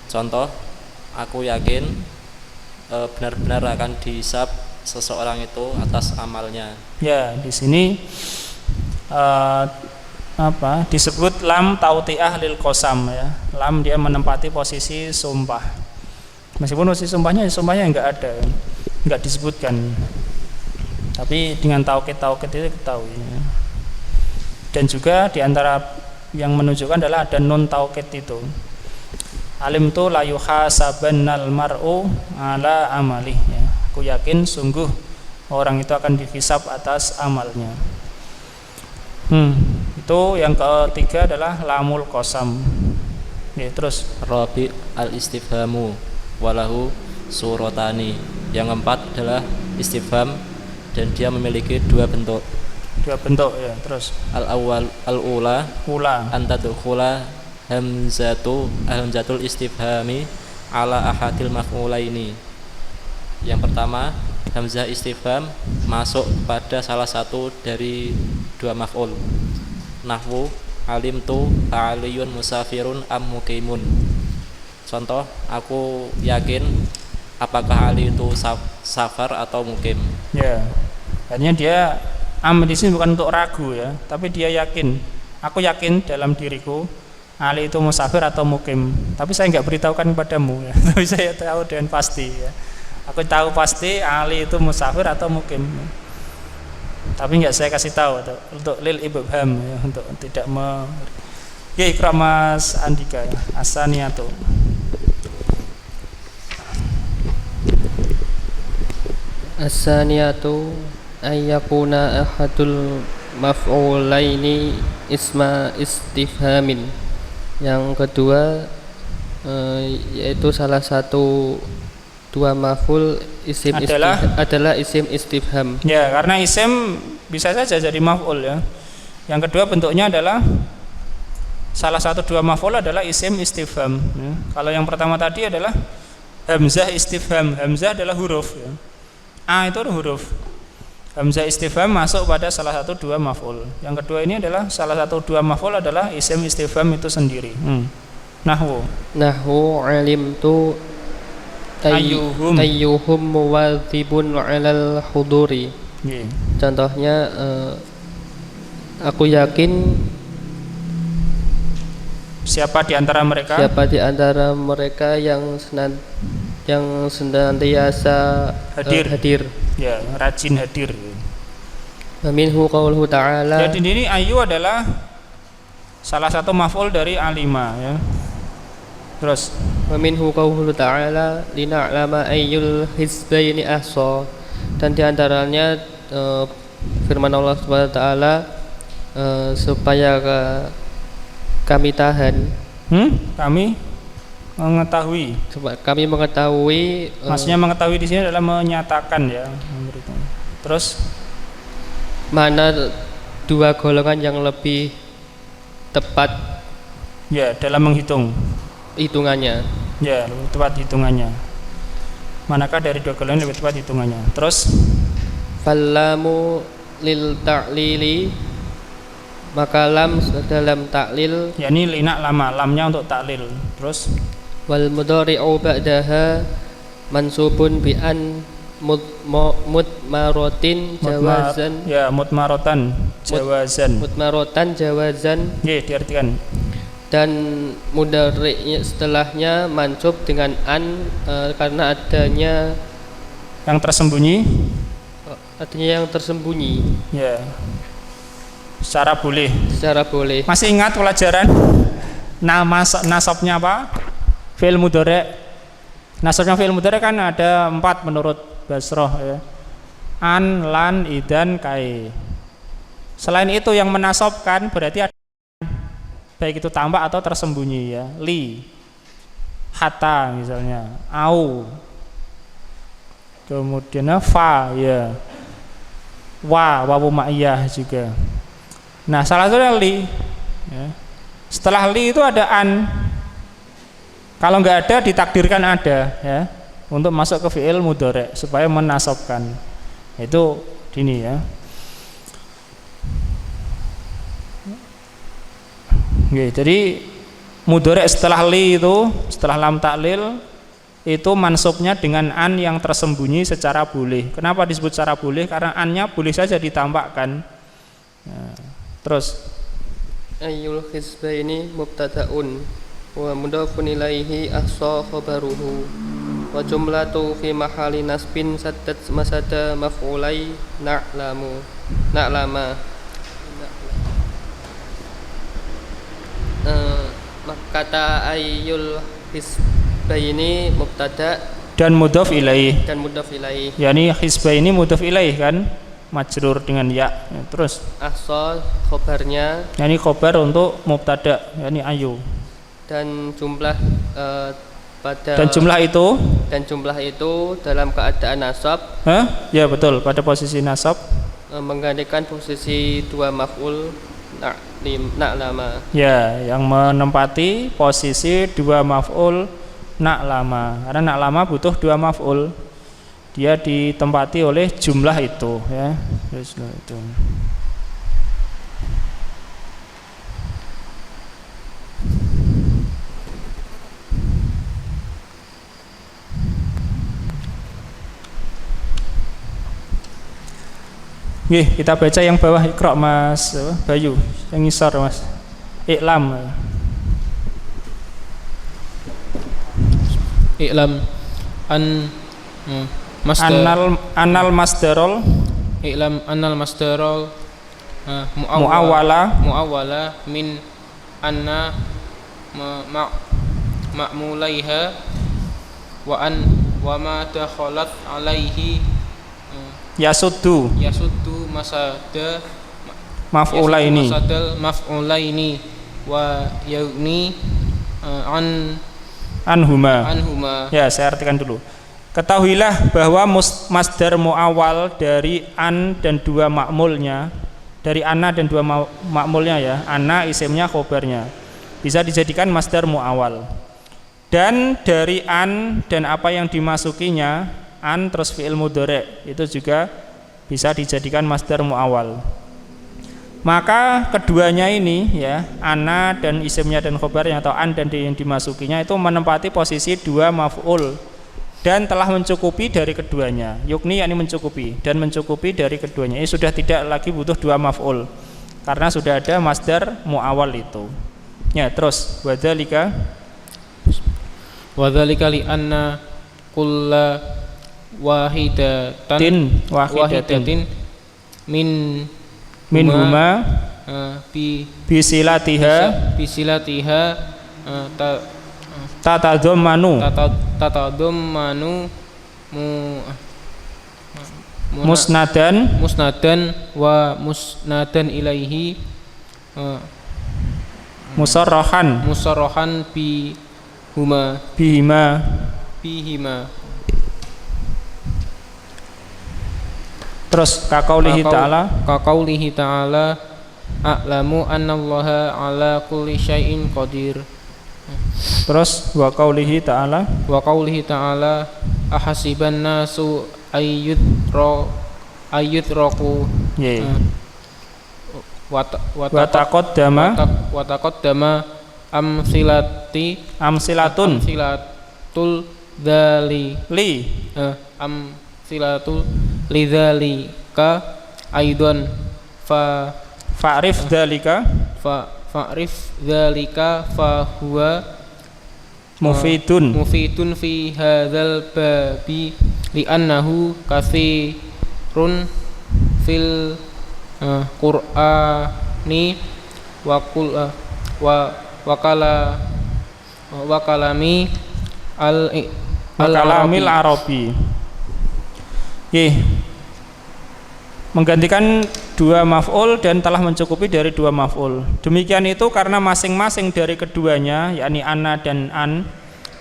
Contoh, aku yakin benar-benar akan dihisab seseorang itu atas amalnya. Ya, di sini disebut lam tauti'ah lil qasam ya. Lam dia menempati posisi sumpah. Meskipun posisi sumpahnya enggak ada, enggak disebutkan. Tapi dengan taukid itu ketahui. Ya. Dan juga diantara yang menunjukkan adalah ada nun taukid itu. Alim tu la yuhasabannal mar'u ala amalih ya. Aku yakin sungguh orang itu akan dihisab atas amalnya. Itu yang ketiga adalah lamul qasam. Ya, terus Rabi al-istifhamu walahu suratani. Yang keempat adalah istifham dan dia memiliki dua bentuk. Dua bentuk ya, terus Al-awwal al-ula antadkhula hamzatul istifhami ala ahadil maf'ulaini. Yang pertama, hamzah istifham masuk pada salah satu dari dua maf'ul. Nahwu alimtu aliyun musafirun am muqimun. Contoh, aku yakin apakah Ali itu safar atau mukim. Ya, artinya dia di sini bukan untuk ragu ya, tapi dia yakin. Aku yakin dalam diriku Ali itu musafir atau mukim, tapi saya nggak beritahukan kepadamu ya. Tapi saya tahu dengan pasti ya. Aku tahu pasti Ali itu musafir atau mukim, tapi nggak saya kasih tahu untuk lil ibham ya, untuk tidak ya. Ikra Mas Andika ya. Asaniyatu. As-saniyatu ayyakuna ahadul maf'ulaini isma istifhamin. Yang kedua yaitu salah satu dua maf'ul isim adalah isim istifham. Ya, karena isim bisa saja jadi maf'ul ya. Yang kedua bentuknya adalah salah satu dua maf'ul adalah isim istifham ya. Kalau yang pertama tadi adalah hamzah istifham. Hamzah adalah huruf ya. A itu huruf. Hamzah istifham masuk pada salah satu dua maf'ul. Yang kedua ini adalah salah satu dua maf'ul adalah isim istifham itu sendiri. Nahwu alimtu ayyuhum muwadzibun 'alal huduri. Contohnya aku yakin siapa di antara mereka yang senantiasa hadir. Ya, rajin hadir. Minhu qauluhu ta'ala. Jadi ini ayu adalah salah satu maf'ul dari alima ya. Terus minhu qauluhu ta'ala lina'lama ayyul hizbaini ahsa. Dan di antaranya firman Allah Subhanahu wa taala supaya kami tahan. Kami mengetahui. Maksudnya mengetahui di sini adalah menyatakan ya. Terus mana dua golongan yang lebih tepat ya dalam menghitung hitungannya. Ya, lebih tepat hitungannya. Manakah dari dua golongan lebih tepat hitungannya? Terus fallamu lil ta'lili, maka lam dalam taklil yakni lina lama, lamnya untuk taklil. Terus wal mudhari'u ba'daha mansubun bi an mutmarotin jawazan. Ya, mutmarotan jawazan. Ya, diartikan. Dan mudhari' setelahnya mansub dengan an karena adanya yang tersembunyi. Artinya yang tersembunyi. Ya. Secara boleh. Masih ingat pelajaran nama nasabnya apa? Fi'il mudhari'. Nasabnya fi'il mudhari' kan ada 4 menurut Basroh ya. An, lan, idan, kai. Selain itu yang menasabkan berarti ada baik itu tambah atau tersembunyi ya. Li, hatta misalnya, au. Kemudian fa ya. Wawu ma'iyah juga. Nah, salah satunya li ya. Setelah li itu ada an. Kalau nggak ada ditakdirkan ada ya, untuk masuk ke fi'il mudhari' supaya menasabkan. Itu ini ya. Oke, jadi mudhari' setelah li itu, setelah lam taklil itu mansubnya dengan an yang tersembunyi secara boleh. Kenapa disebut secara boleh? Karena an-nya boleh saja ditambahkan. Nah, terus ayyul hizbaini mubtada'un wa mudhafun ilaihi ahsa khabaruhu wa jumlatu fi mahali nasbin saddat masada maf'ulai na'lama. Kata ayyul Hizbaini mubtada dan mudhof ilaih. Yani hizbaini mudhof ilaih kan, majrur dengan ya. Terus ahsa khobarnya. Yani khobar untuk mubtada, yani ayu. Dan jumlah dan jumlah itu dalam keadaan nasab. Ya betul, pada posisi nasab. Menggantikan posisi dua maf'ul na'lama. Ya, yang menempati posisi dua maf'ul na'lama. Karena na'lama butuh dua maf'ul. Dia ditempati oleh jumlah itu, ya. Jumlah itu. Kita baca yang bawah, Iqra Mas Bayu, yang ngisor Mas. I'lam anal masdarul. I'lam anal masdarul muawwala min anna ma'mulaiha wa ma dakhalat alaihi yasuddu masada maf'ulaini wa yaghni anhuma. Ya, saya artikan dulu. Ketahuilah bahwa masdar muawwal dari an dan dua makmulnya, dari anna dan dua makmulnya ya, anna isimnya khobarnya, bisa dijadikan masdar muawwal. Dan dari an dan apa yang dimasukinya, an terus fi'il mudhari' itu juga bisa dijadikan masdar muawwal. Maka keduanya ini ya, anna dan isimnya dan khobarnya atau an dan yang dimasukinya itu menempati posisi dua maf'ul dan telah mencukupi dari keduanya. Yukni yakni mencukupi dan mencukupi dari keduanya. Ini sudah tidak lagi butuh dua maf'ul karena sudah ada masdar muawwal itu. Ya, terus wadzalika li anna kulla wahidatin min huma bisilatiha tatadammanu musnadan wa musnadan ilaihi musarrahan bihima. Terus kaqaulihi ta'ala a'lamu annallaha ala kulli syai'in qadir. Terus wa qaulihi ta'ala ahasiban nasu ayyudraku wa taqaddama amsilatul lidzalika aidan fa'rif dzalika fa huwa mufidun fi hadzal babi li'annahu katsirun fil qur'ani wa kalamil arabi. Menggantikan dua maf'ul dan telah mencukupi dari dua maf'ul. Demikian itu karena masing-masing dari keduanya, yakni anna dan an,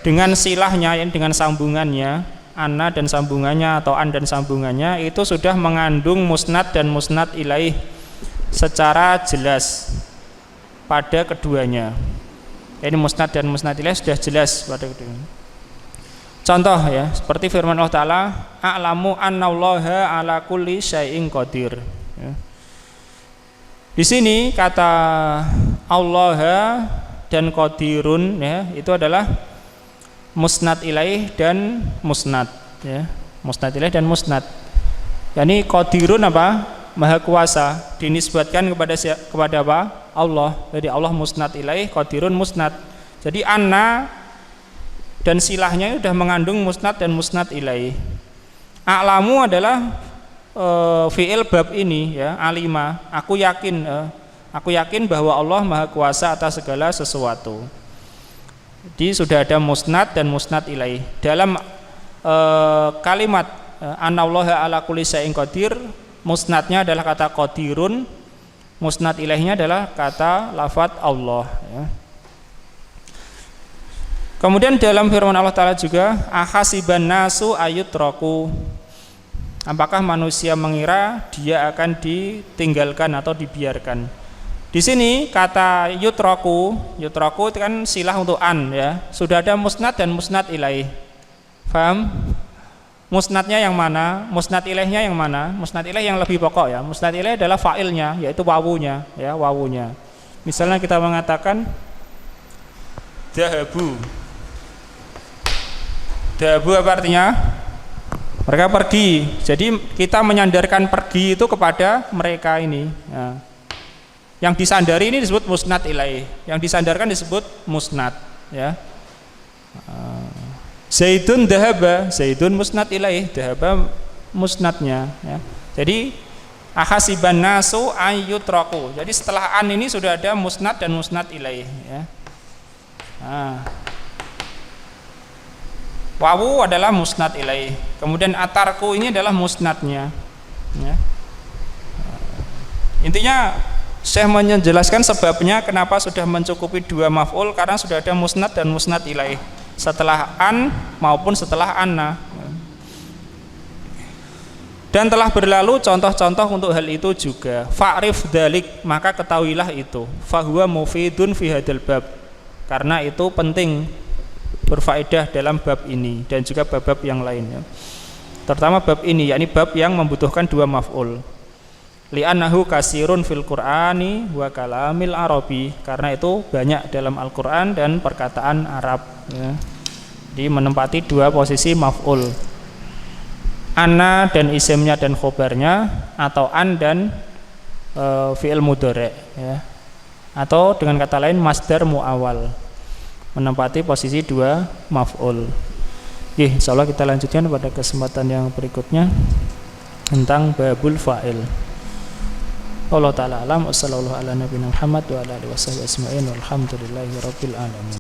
dengan silahnya, dengan sambungannya, anna dan sambungannya atau an dan sambungannya itu sudah mengandung musnad dan musnad ilaih secara jelas pada keduanya. Ini musnad dan musnad ilaih sudah jelas pada keduanya. Contoh ya, seperti firman Allah Ta'ala, a'lamu annallaha ala kulli syai'in qadir. Ya. Di sini kata Allah dan qadirun ya, itu adalah musnad ilaih dan musnad ya. Musnad ilaih dan musnad. Yani qadirun apa? Maha kuasa, dinisbatkan kepada apa? Allah. Jadi Allah musnad ilaih, qadirun musnad. Jadi anna dan silahnya sudah mengandung musnad dan musnad ilaih. A'lamu adalah fi'il bab ini ya, alima. Aku yakin bahwa Allah maha kuasa atas segala sesuatu. Jadi sudah ada musnad dan musnad ilaih. Dalam kalimat anallaha ala kulli syai'in qadir, musnadnya adalah kata qadirun, musnad ilaihnya adalah kata lafaz Allah, ya. Kemudian dalam firman Allah Ta'ala juga ahasiban nasu ayutraku, apakah manusia mengira dia akan ditinggalkan atau dibiarkan. Di sini kata yutraku itu kan silah untuk an, ya. Sudah ada musnad dan musnad ilaih. Paham? Musnadnya yang mana? Musnad ilaihnya yang mana? Musnad ilaih yang lebih pokok, ya. Musnad ilaih adalah fa'ilnya, yaitu wawunya, ya, wawunya. Misalnya kita mengatakan dahabu. Dahabu apa artinya? Mereka pergi. Jadi kita menyandarkan pergi itu kepada mereka ini. Ya. Yang disandari ini disebut musnad ilaih. Yang disandarkan disebut musnad. Ya. Zaidun dahaba, Zaidun musnad ilaih, dahaba musnadnya. Ya. Jadi ahasiban nasu ayyutraku. Jadi setelah an ini sudah ada musnad dan musnad ilaih. Ya. Wawu adalah musnad ilaih. Kemudian atarku ini adalah musnadnya, ya. Intinya Syekh menjelaskan sebabnya kenapa sudah mencukupi dua maf'ul, karena sudah ada musnad dan musnad ilaih setelah an maupun setelah anna. Dan telah berlalu contoh-contoh untuk hal itu juga. Fa'rif dzalik, maka ketahuilah itu. Fahuwa mufidun fi hadzal bab, karena itu penting, berfaedah dalam bab ini dan juga bab-bab yang lainnya. Terutama bab ini, yakni bab yang membutuhkan dua maf'ul. Li'annahu kasirun fil Qur'ani wa kalamil Arabi, karena itu banyak dalam Al-Qur'an dan perkataan Arab, ya. Jadi menempati dua posisi maf'ul. Anna dan isimnya dan khobarnya, atau an dan fi'il mudhari', ya. Atau dengan kata lain masdar mu'awwal, menempati posisi dua maf'ul. Oke, insyaallah kita lanjutkan pada kesempatan yang berikutnya tentang babul fa'il. Allah Ta'ala alam. Wassallallahu ala nabiyina Muhammad wa ala alihi washabihi ajma'in. Walhamdulillahi rabbil alamin.